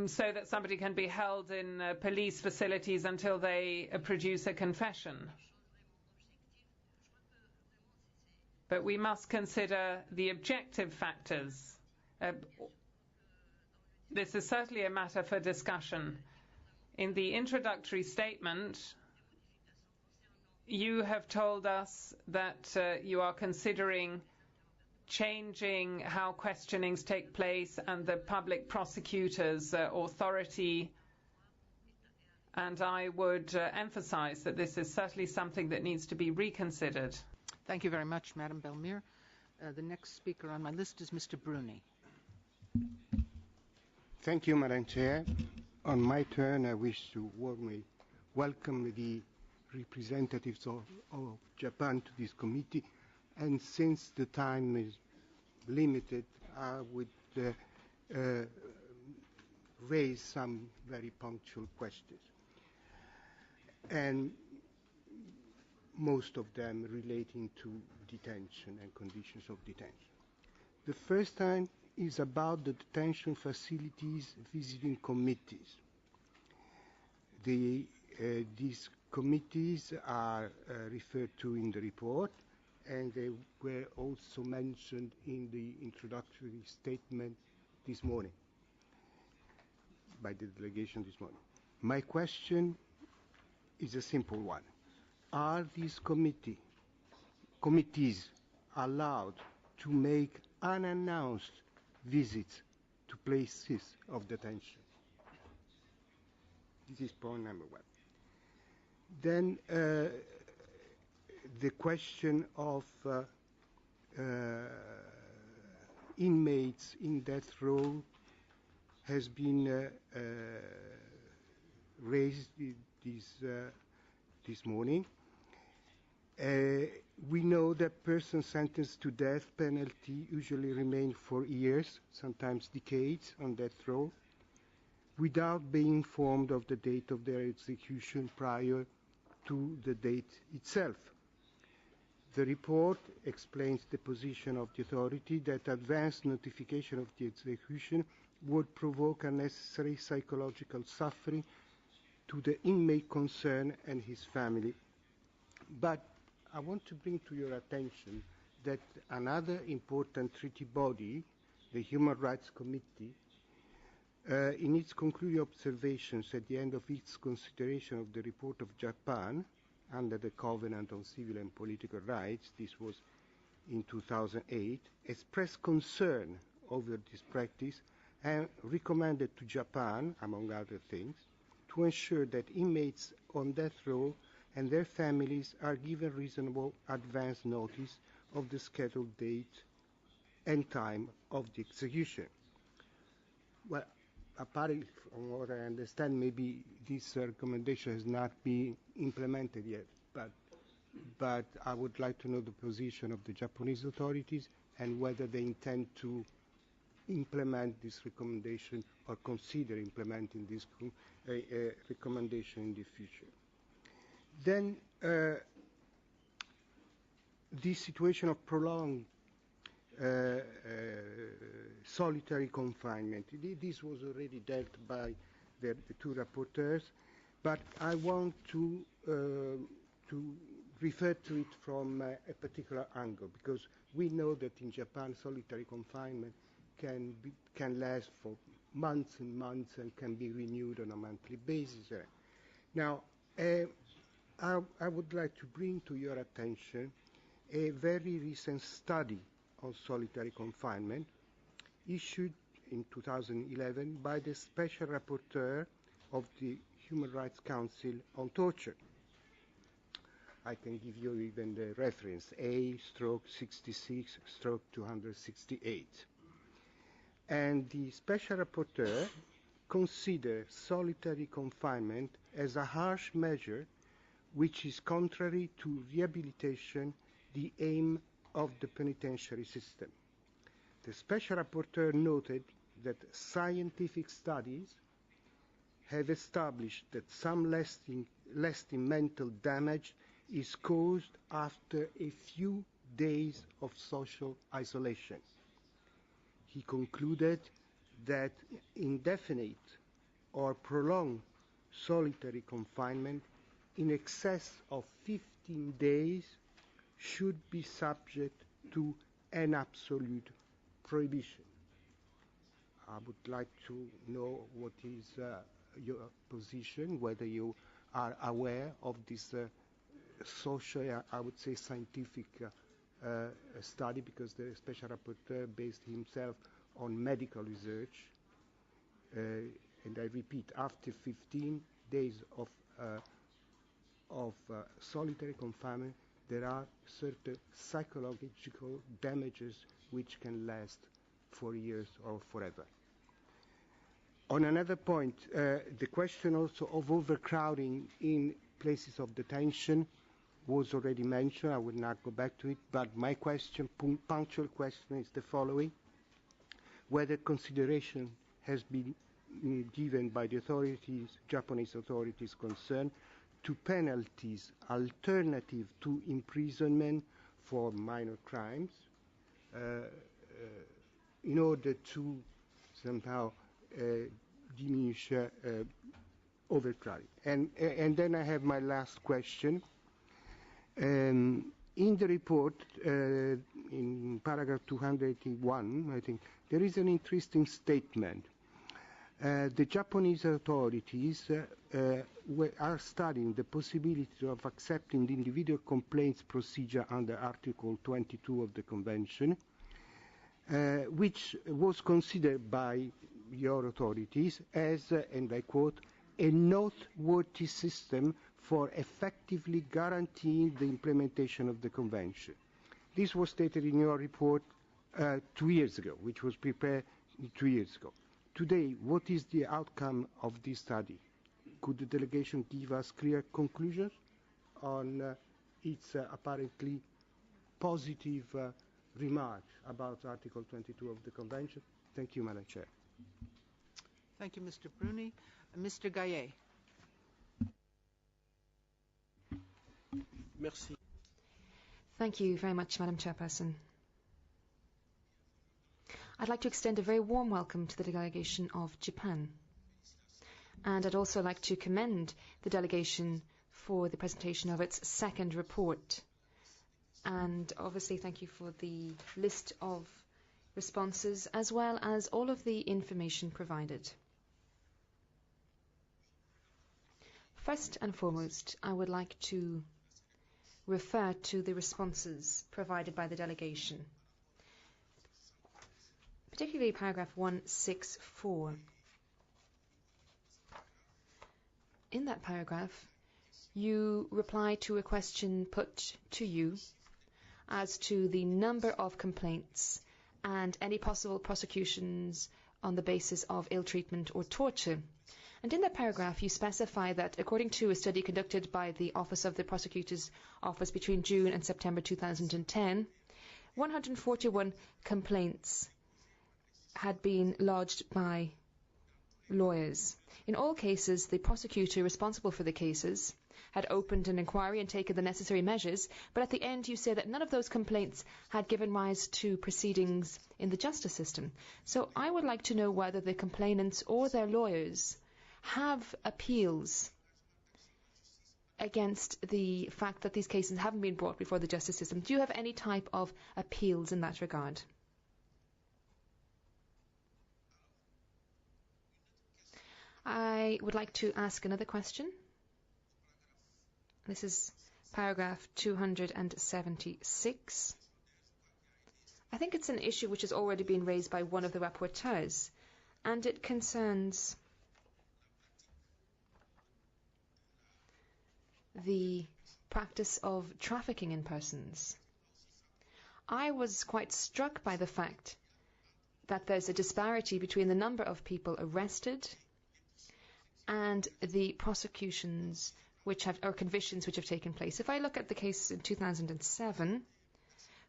so that somebody can be held in police facilities until they produce a confession. But we must consider the objective factors. This is certainly a matter for discussion. In the introductory statement, you have told us that you are considering changing how questionings take place and the public prosecutor's authority, and I would emphasize that this is certainly something that needs to be reconsidered. Thank you very much, Madam Belmir. The next speaker on my list is Mr. Bruni. Thank you, Madam Chair. On my turn, I wish to warmly welcome the representatives of Japan to this committee. And since the time is limited, I would raise some very punctual questions. And most of them relating to detention and conditions of detention. The first time is about the detention facilities visiting committees. These committees are referred to in the report, and they were also mentioned in the introductory statement this morning, by the delegation this morning. My question is a simple one. Are these committees allowed to make unannounced visits to places of detention? This is point number one. Then the question of inmates in death row has been raised this morning. We know that persons sentenced to death penalty usually remain for years, sometimes decades, on death row, without being informed of the date of their execution prior to the date itself. The report explains the position of the authority that advance notification of the execution would provoke unnecessary psychological suffering to the inmate concerned and his family. But I want to bring to your attention that another important treaty body, the Human Rights Committee, in its concluding observations at the end of its consideration of the report of Japan under the Covenant on Civil and Political Rights, this was in 2008, expressed concern over this practice and recommended to Japan, among other things, to ensure that inmates on death row and their families are given reasonable advance notice of the scheduled date and time of the execution. Well, apparently, from what I understand, maybe this recommendation has not been implemented yet, but I would like to know the position of the Japanese authorities and whether they intend to implement this recommendation or consider implementing this recommendation in the future. Then the situation of prolonged solitary confinement. This was already dealt by the two rapporteurs, but I want to refer to it from a particular angle, because we know that in Japan solitary confinement can last for months and months and can be renewed on a monthly basis. Now, I would like to bring to your attention a very recent study on solitary confinement issued in 2011 by the Special Rapporteur of the Human Rights Council on Torture. I can give you even the reference, A/66/268. And the Special Rapporteur consider solitary confinement as a harsh measure which is contrary to rehabilitation, the aim of the penitentiary system. The Special Rapporteur noted that scientific studies have established that some lasting mental damage is caused after a few days of social isolation. He concluded that indefinite or prolonged solitary confinement in excess of 15 days should be subject to an absolute prohibition. I would like to know what is your position, whether you are aware of this social, I would say scientific study, because the Special Rapporteur based himself on medical research. And I repeat, after 15 days of solitary confinement, there are certain psychological damages which can last for years or forever. On another point, the question also of overcrowding in places of detention was already mentioned. I will not go back to it, but my question, punctual question, is the following: whether consideration has been given by the authorities, Japanese authorities concerned, to penalties alternative to imprisonment for minor crimes, in order to somehow diminish overcrowding. And then I have my last question. In the report, in paragraph 281, I think, there is an interesting statement. The Japanese authorities are studying the possibility of accepting the individual complaints procedure under Article 22 of the Convention, which was considered by your authorities as, and I quote, a noteworthy system for effectively guaranteeing the implementation of the Convention. This was stated in your report 2 years ago, which was prepared 2 years ago. Today, what is the outcome of this study? Could the delegation give us clear conclusions on its apparently positive remarks about Article 22 of the Convention? Thank you, Madam Chair. Thank you, Mr. Bruni. Mr. Gaillet. Merci. Thank you very much, Madam Chairperson. I'd like to extend a very warm welcome to the delegation of Japan. And I'd also like to commend the delegation for the presentation of its second report. And obviously thank you for the list of responses as well as all of the information provided. First and foremost, I would like to refer to the responses provided by the delegation, particularly paragraph 164. In that paragraph, you reply to a question put to you as to the number of complaints and any possible prosecutions on the basis of ill treatment or torture. And in that paragraph, you specify that according to a study conducted by the Office of the Prosecutor's Office between June and September 2010, 141 complaints had been lodged by lawyers. In all cases, the prosecutor responsible for the cases had opened an inquiry and taken the necessary measures, but at the end you say that none of those complaints had given rise to proceedings in the justice system. So I would like to know whether the complainants or their lawyers have appeals against the fact that these cases haven't been brought before the justice system. Do you have any type of appeals in that regard? I would like to ask another question. This is paragraph 276. I think it's an issue which has already been raised by one of the rapporteurs, and it concerns the practice of trafficking in persons. I was quite struck by the fact that there's a disparity between the number of people arrested and the prosecutions or convictions which have taken place. If I look at the case in 2007,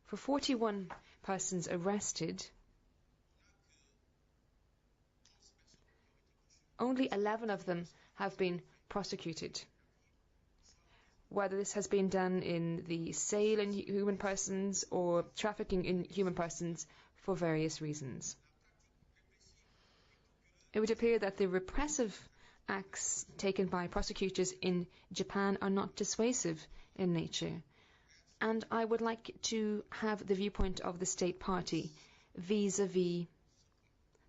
for 41 persons arrested, only 11 of them have been prosecuted. Whether this has been done in the sale in human persons or trafficking in human persons for various reasons. It would appear that the repressive acts taken by prosecutors in Japan are not dissuasive in nature. And I would like to have the viewpoint of the state party vis-à-vis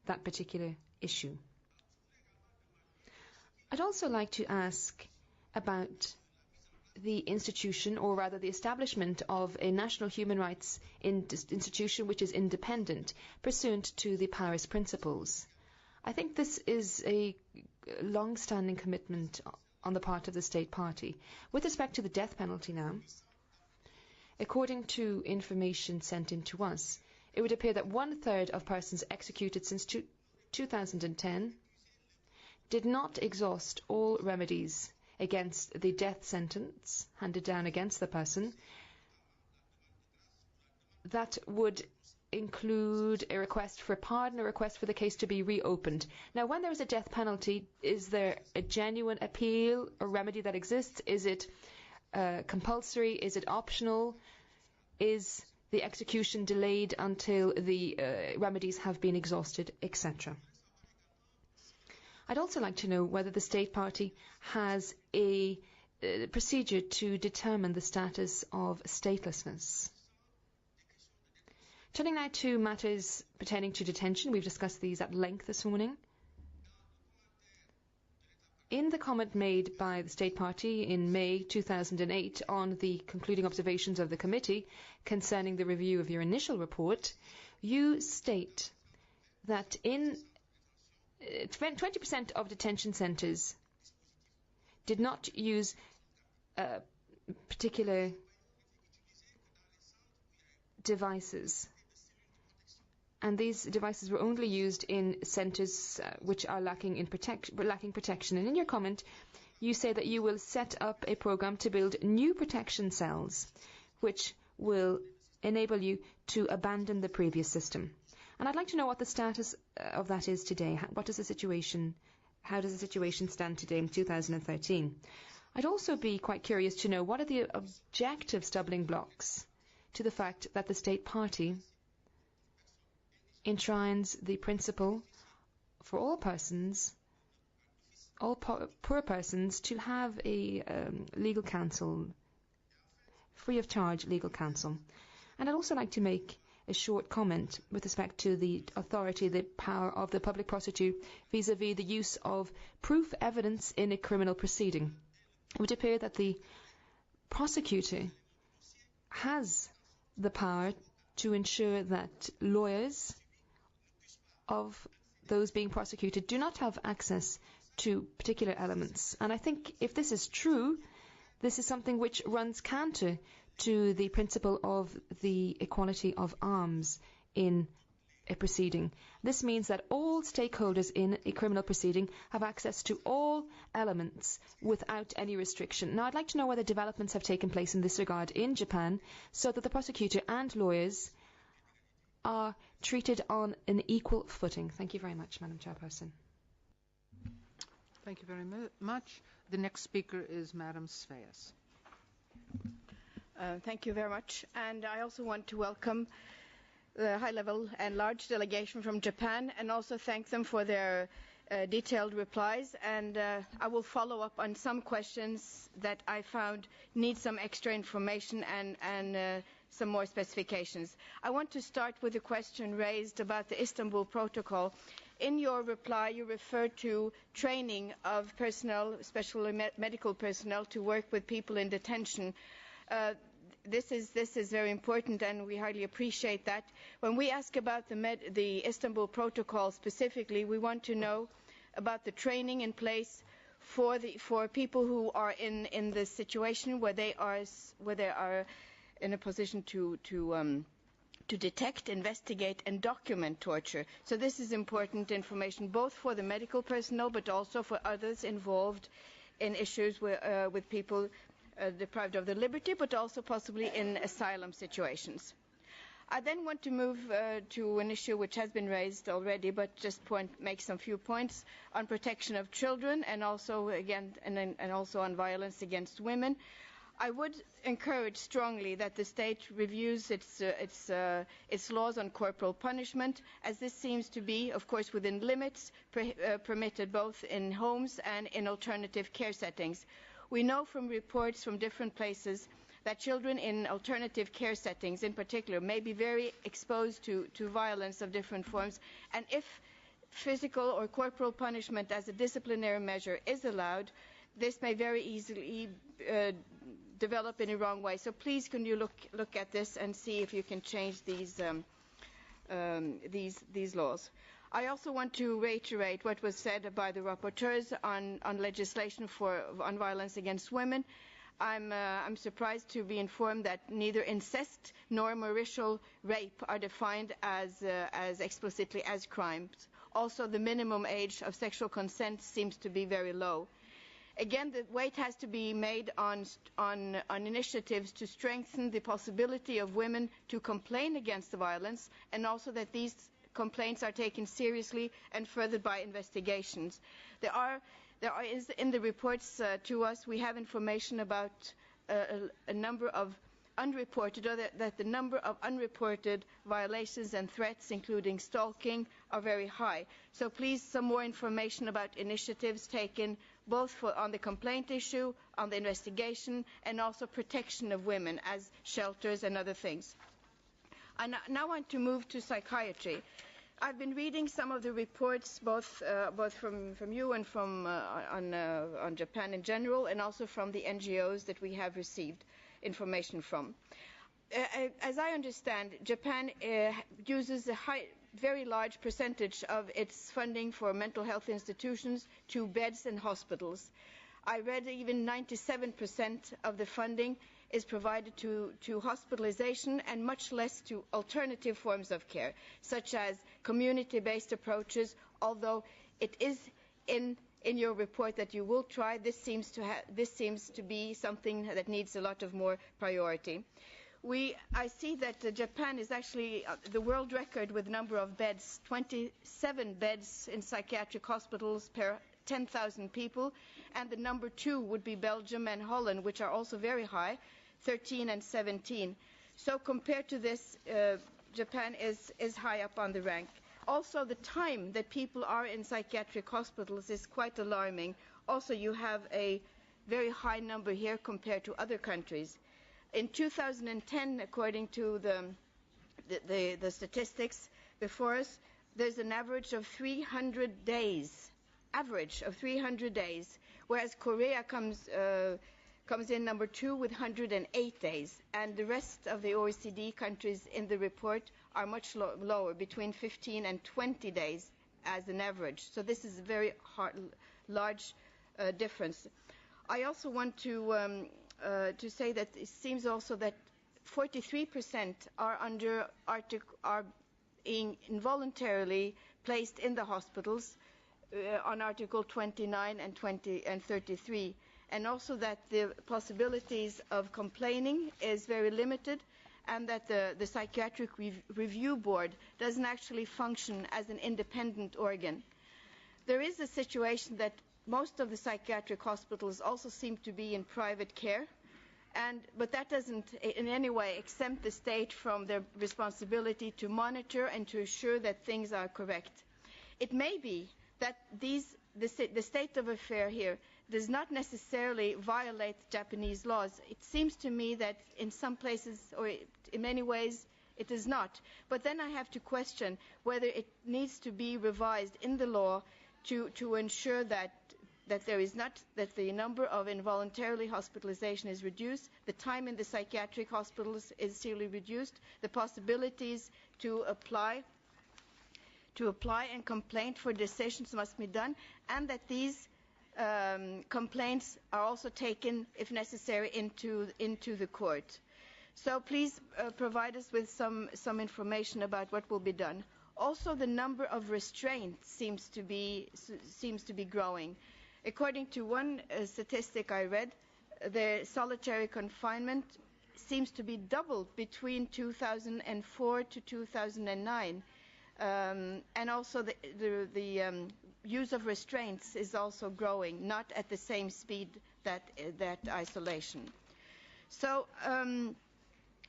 that particular issue. I'd also like to ask about the institution, or rather the establishment of a national human rights institution which is independent, pursuant to the Paris Principles. I think this is a long-standing commitment on the part of the state party. With respect to the death penalty now, according to information sent in to us, it would appear that 1/3 of persons executed since 2010 did not exhaust all remedies against the death sentence handed down against the person. That would include a request for pardon, a request for the case to be reopened. Now, when there is a death penalty, is there a genuine appeal or remedy that exists? Is it compulsory? Is it optional? Is the execution delayed until the remedies have been exhausted, etc.? I'd also like to know whether the state party has a procedure to determine the status of statelessness. Turning now to matters pertaining to detention, we've discussed these at length this morning. In the comment made by the State Party in May 2008 on the concluding observations of the committee concerning the review of your initial report, you state that in 20% of detention centres did not use particular devices. And these devices were only used in centres which are lacking protection. And in your comment, you say that you will set up a program to build new protection cells, which will enable you to abandon the previous system. And I'd like to know what the status of that is today. How does the situation stand today in 2013? I'd also be quite curious to know what are the objective stumbling blocks to the fact that the state party enshrines the principle for all persons, all poor persons, to have a legal counsel, free of charge legal counsel. And I'd also like to make a short comment with respect to the authority, the power of the public prosecutor vis-à-vis the use of proof evidence in a criminal proceeding. It would appear that the prosecutor has the power to ensure that lawyers of those being prosecuted do not have access to particular elements. And I think if this is true, this is something which runs counter to the principle of the equality of arms in a proceeding. This means that all stakeholders in a criminal proceeding have access to all elements without any restriction. Now, I'd like to know whether developments have taken place in this regard in Japan so that the prosecutor and lawyers are treated on an equal footing. Thank you very much, Madam Chairperson. Thank you very much. The next speaker is Madam Sveas. Thank you very much. And I also want to welcome the high-level and large delegation from Japan, and also thank them for their detailed replies. And I will follow up on some questions that I found need some extra information and some more specifications. I want to start with a question raised about the Istanbul Protocol. In your reply, you referred to training of personnel, especially medical personnel, to work with people in detention. This is very important, and we highly appreciate that. When we ask about the Istanbul Protocol specifically, we want to know about the training in place for people who are in the situation where they are in a position to to detect, investigate, and document torture. So this is important information both for the medical personnel but also for others involved in issues with people deprived of their liberty, but also possibly in asylum situations. I then want to move to an issue which has been raised already, but just make some few points on protection of children, and also again, and also on violence against women. I would encourage strongly that the state reviews its laws on corporal punishment, as this seems to be, of course, within limits permitted both in homes and in alternative care settings. We know from reports from different places that children in alternative care settings in particular may be very exposed to violence of different forms, and if physical or corporal punishment as a disciplinary measure is allowed, this may very easily develop in a wrong way. So please can you look at this and see if you can change these laws. I also want to reiterate what was said by the rapporteurs on legislation on violence against women. I'm surprised to be informed that neither incest nor marital rape are defined as explicitly as crimes. Also, the minimum age of sexual consent seems to be very low. Again, the weight has to be made on initiatives to strengthen the possibility of women to complain against the violence, and also that these complaints are taken seriously and furthered by investigations. In the reports to us, we have information about a number of unreported, or that the number of unreported violations and threats, including stalking, are very high. So please, some more information about initiatives taken both on the complaint issue, on the investigation, and also protection of women as shelters and other things. I now want to move to psychiatry. I've been reading some of the reports, both from you and from on Japan in general, and also from the NGOs that we have received information from. As I understand, Japan uses a very large percentage of its funding for mental health institutions to beds in hospitals. I read even 97% of the funding is provided to hospitalization, and much less to alternative forms of care, such as community-based approaches, although it is in your report that you will try. This seems to be something that needs a lot of more priority. I see that Japan is actually the world record with number of beds, 27 beds in psychiatric hospitals per 10,000 people, and the number 2 would be Belgium and Holland, which are also very high, 13 and 17. So compared to this, Japan is high up on the rank. Also, the time that people are in psychiatric hospitals is quite alarming. Also, you have a very high number here compared to other countries. In 2010, according to the statistics before us, there's an average of 300 days. Whereas Korea comes in number 2 with 108 days, and the rest of the OECD countries in the report are much lower, between 15 and 20 days as an average. So this is a very large difference. I also want to say that it seems also that 43% are being involuntarily placed in the hospitals on Article 29 and 20 and 33, and also that the possibilities of complaining is very limited, and that the Psychiatric Review Board doesn't actually function as an independent organ. There is a situation that most of the psychiatric hospitals also seem to be in private care, but that doesn't in any way exempt the state from their responsibility to monitor and to ensure that things are correct. It may be that the state of affair here does not necessarily violate Japanese laws. It seems to me that in some places, or in many ways, it does not. But then I have to question whether it needs to be revised in the law to ensure that the number of involuntarily hospitalization is reduced, the time in the psychiatric hospitals is seriously reduced, the possibilities to apply and complain for decisions must be done, and that these complaints are also taken, if necessary, into the court. So please provide us with some information about what will be done. Also, the number of restraints seems to be growing. According to one statistic I read, the solitary confinement seems to be doubled between 2004 to 2009. And also the use of restraints is also growing, not at the same speed that isolation. So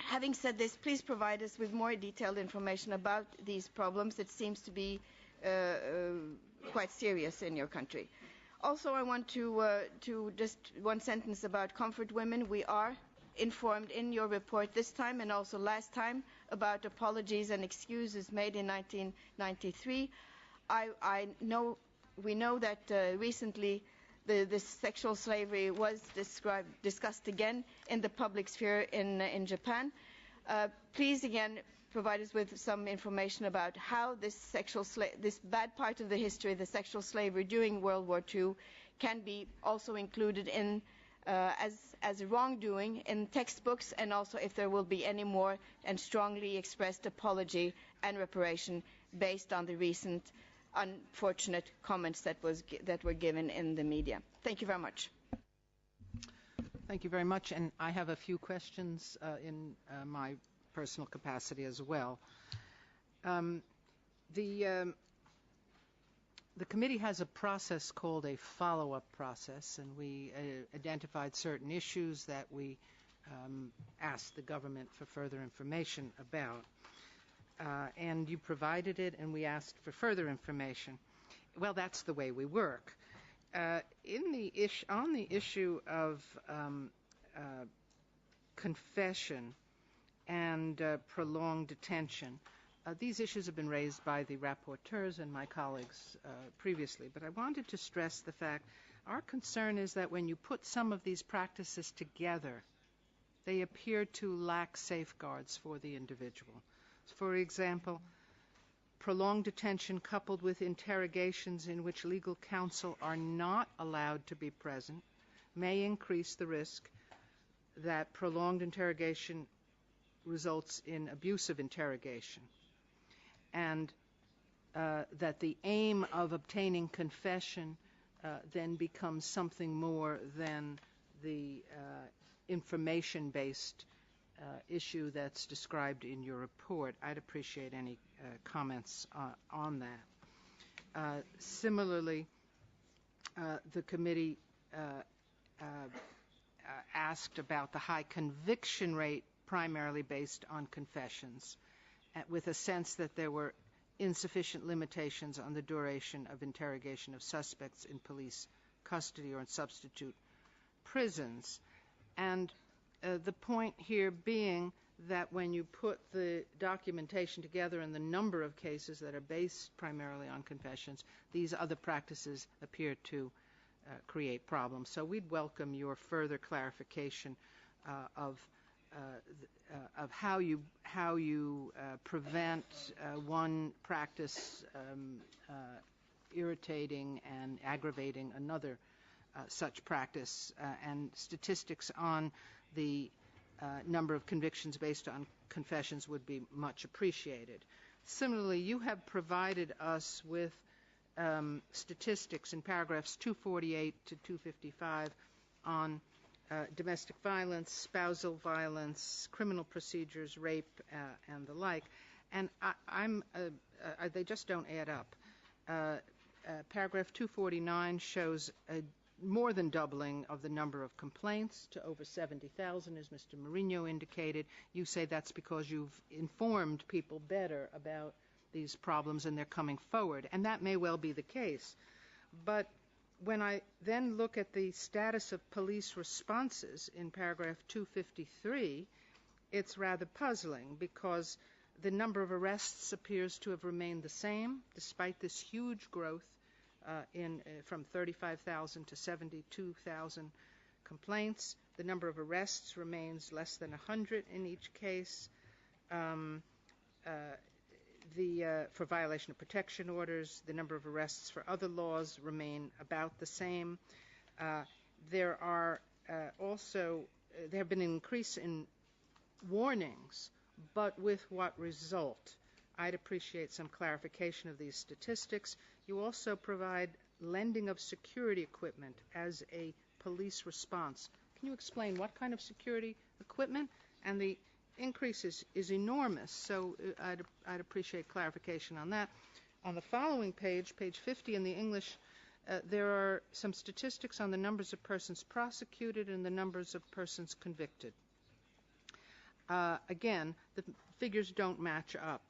having said this, please provide us with more detailed information about these problems. It seems to be quite serious in your country. Also, I want to just one sentence about comfort women. We are informed in your report this time and also last time about apologies and excuses made in 1993. We know that recently the sexual slavery was discussed again in the public sphere in Japan. Please again provide us with some information about how this bad part of the history, the sexual slavery during World War II, can be also included in as a wrongdoing in textbooks, and also if there will be any more and strongly expressed apology and reparation based on the recent unfortunate comments that were given in the media. Thank you very much. Thank you very much, and I have a few questions in my personal capacity as well. The committee has a process called a follow-up process, and we identified certain issues that we asked the government for further information about. And you provided it, and we asked for further information. Well, that's the way we work. On the issue of confession and prolonged detention, these issues have been raised by the rapporteurs and my colleagues previously, but I wanted to stress the fact our concern is that when you put some of these practices together, they appear to lack safeguards for the individual. For example, prolonged detention coupled with interrogations in which legal counsel are not allowed to be present may increase the risk that prolonged interrogation results in abusive interrogation, and that the aim of obtaining confession then becomes something more than the information-based issue that's described in your report. I'd appreciate any comments on that. Similarly, the committee asked about the high conviction rate primarily based on confessions, with a sense that there were insufficient limitations on the duration of interrogation of suspects in police custody or in substitute prisons. And the point here being that when you put the documentation together and the number of cases that are based primarily on confessions, these other practices appear to create problems. So we'd welcome your further clarification of how you prevent one practice irritating and aggravating another such practice, and statistics on the number of convictions based on confessions would be much appreciated. Similarly, you have provided us with statistics in paragraphs 248 to 255 on domestic violence, spousal violence, criminal procedures, rape, and the like, and they just don't add up. Paragraph 249 shows more than doubling of the number of complaints to over 70,000, as Mr. Mourinho indicated. You say that's because you've informed people better about these problems and they're coming forward, and that may well be the case. But when I then look at the status of police responses in paragraph 253, it's rather puzzling because the number of arrests appears to have remained the same despite this huge growth from 35,000 to 72,000 complaints. The number of arrests remains less than 100 in each case. For violation of protection orders, the number of arrests for other laws remain about the same. There have been an increase in warnings, but with what result? I'd appreciate some clarification of these statistics. You also provide lending of security equipment as a police response. Can you explain what kind of security equipment? And the increase is enormous, so I'd appreciate clarification on that. On the following page, page 50 in the English, there are some statistics on the numbers of persons prosecuted and the numbers of persons convicted. Again, the figures don't match up.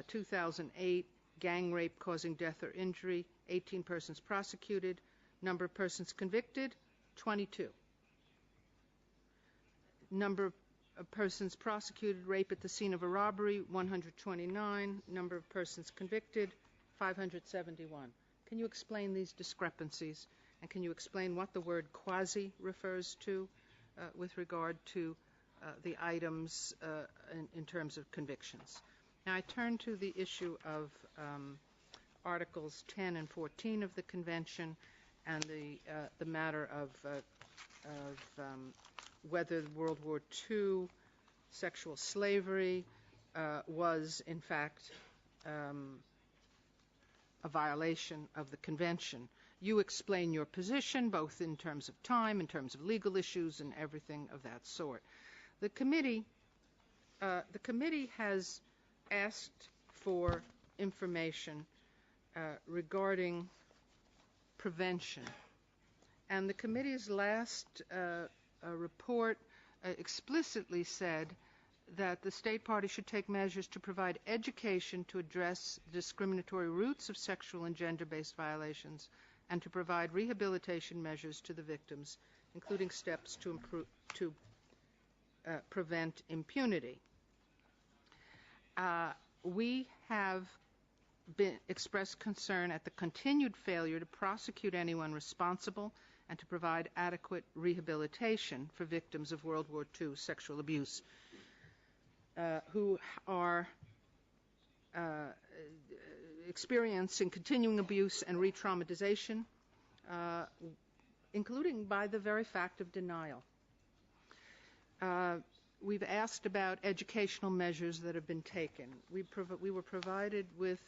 2008, gang rape causing death or injury, 18 persons prosecuted. Number of persons convicted, 22. Number of persons prosecuted, rape at the scene of a robbery, 129. Number of persons convicted, 571. Can you explain these discrepancies? And can you explain what the word quasi refers to with regard to the items in terms of convictions? Now I turn to the issue of Articles 10 and 14 of the Convention and the matter of whether World War II sexual slavery was in fact a violation of the Convention. You explain your position both in terms of time, in terms of legal issues, and everything of that sort. The committee has asked for information regarding prevention, and the committee's last report explicitly said that the state party should take measures to provide education to address discriminatory roots of sexual and gender-based violations and to provide rehabilitation measures to the victims, including steps to prevent impunity. We have expressed concern at the continued failure to prosecute anyone responsible and to provide adequate rehabilitation for victims of World War II sexual abuse who are experiencing continuing abuse and re-traumatization, including by the very fact of denial. We've asked about educational measures that have been taken. We were provided with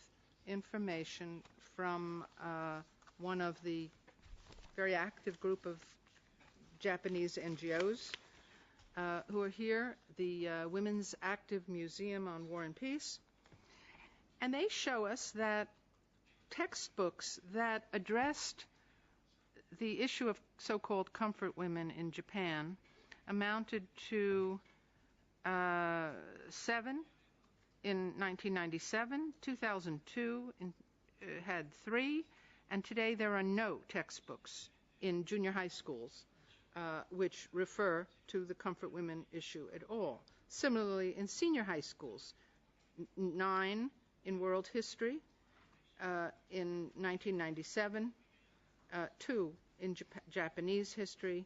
information from one of the very active group of Japanese NGOs who are here, the Women's Active Museum on War and Peace. And they show us that textbooks that addressed the issue of so-called comfort women in Japan amounted to 7 in 1997, 2002 had 3, and today there are no textbooks in junior high schools which refer to the comfort women issue at all. Similarly, in senior high schools, 9 in world history in 1997, 2 in Japanese history.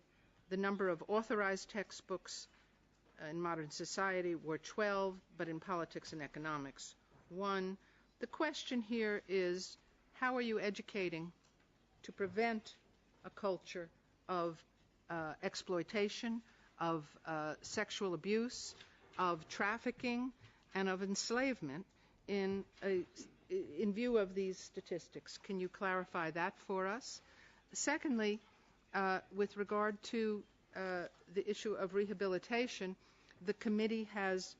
The number of authorized textbooks in modern society were 12, but in politics and economics, 1. The question here is, how are you educating to prevent a culture of exploitation, of sexual abuse, of trafficking, and of enslavement in view of these statistics? Can you clarify that for us? Secondly, with regard to the issue of rehabilitation, the committee has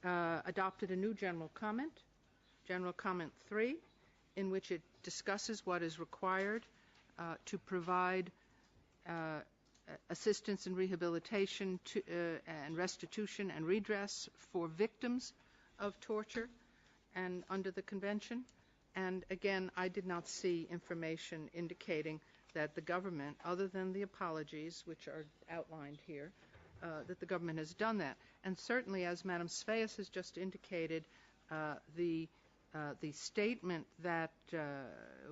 adopted a new General Comment 3, in which it discusses what is required to provide assistance in rehabilitation and restitution and redress for victims of torture and under the Convention. And again, I did not see information indicating that the government, other than the apologies which are outlined here, that the government has done that. And certainly, as Madam Sveas has just indicated, the statement that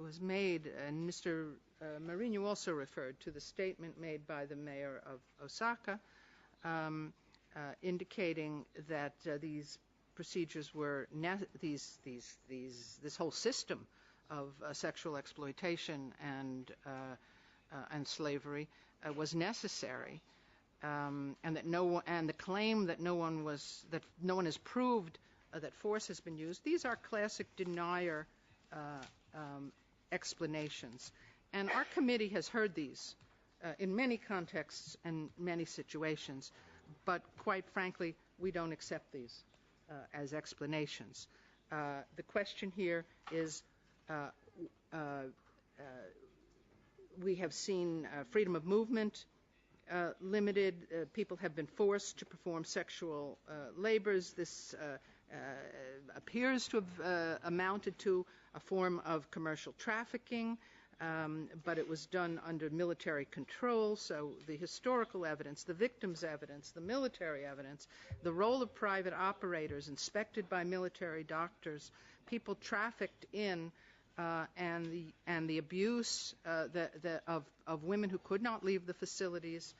was made, and Mr. Marinho also referred to the statement made by the mayor of Osaka, indicating that these procedures were this whole system of sexual exploitation and slavery was necessary. and the claim that no one has proved that force has been used. These are classic denier explanations, and our committee has heard these in many contexts and many situations, but quite frankly, we don't accept these as explanations. The question here is, we have seen freedom of movement limited. People have been forced to perform sexual labors. This appears to have amounted to a form of commercial trafficking, but it was done under military control. So the historical evidence, the victims' evidence, the military evidence, the role of private operators inspected by military doctors, people trafficked in, and the abuse of women who could not leave the facilities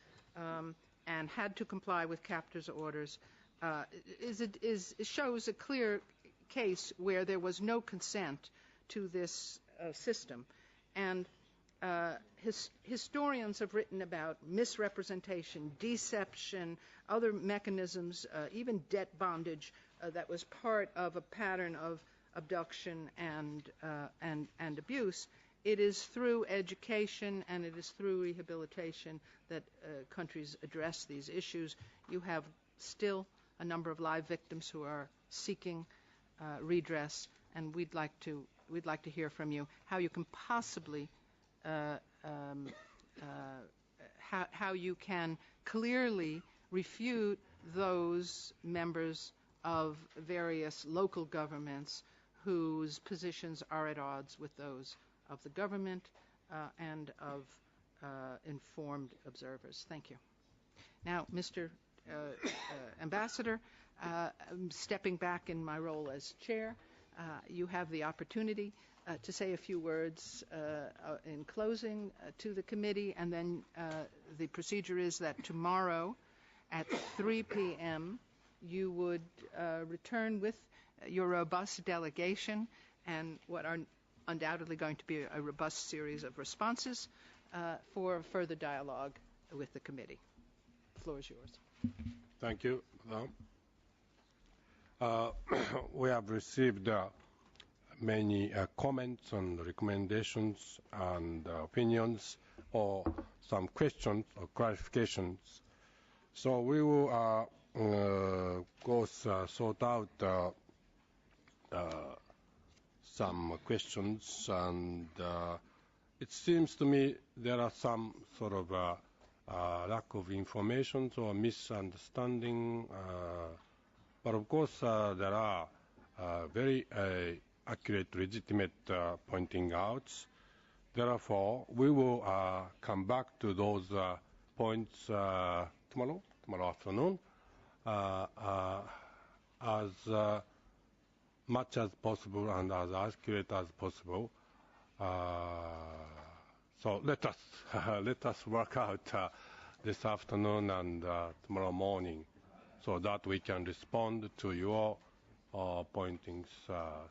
and had to comply with captors' orders shows a clear case where there was no consent to this system. And historians have written about misrepresentation, deception, other mechanisms, even debt bondage that was part of a pattern of abduction and abuse. It is through education and it is through rehabilitation that countries address these issues. You have still a number of live victims who are seeking redress, and we'd like to hear from you how you can possibly how you can clearly refute those members of various local governments whose positions are at odds with those of the government and of informed observers. Thank you. Now, Mr. Ambassador, I'm stepping back in my role as chair. You have the opportunity to say a few words in closing to the committee, and then the procedure is that tomorrow at 3 p.m. you would return with your robust delegation and what are undoubtedly going to be a robust series of responses for further dialogue with the committee. The floor is yours. Thank you, Madam. We have received many comments and recommendations and opinions, or some questions or clarifications. So we will sort out some questions, and it seems to me there are some sort of lack of information or misunderstanding, but of course there are very accurate, legitimate pointing outs. Therefore, we will come back to those points tomorrow afternoon, as much as possible and as accurate as possible. So let us work out this afternoon and tomorrow morning, so that we can respond to your pointings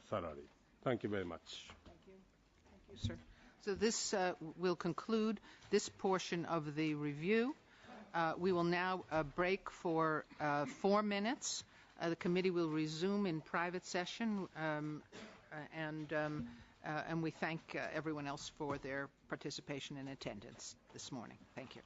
thoroughly. Thank you very much. Thank you. Thank you, sir. So this will conclude this portion of the review. We will now break for 4 minutes. The committee will resume in private session, and we thank everyone else for their participation and attendance this morning. Thank you.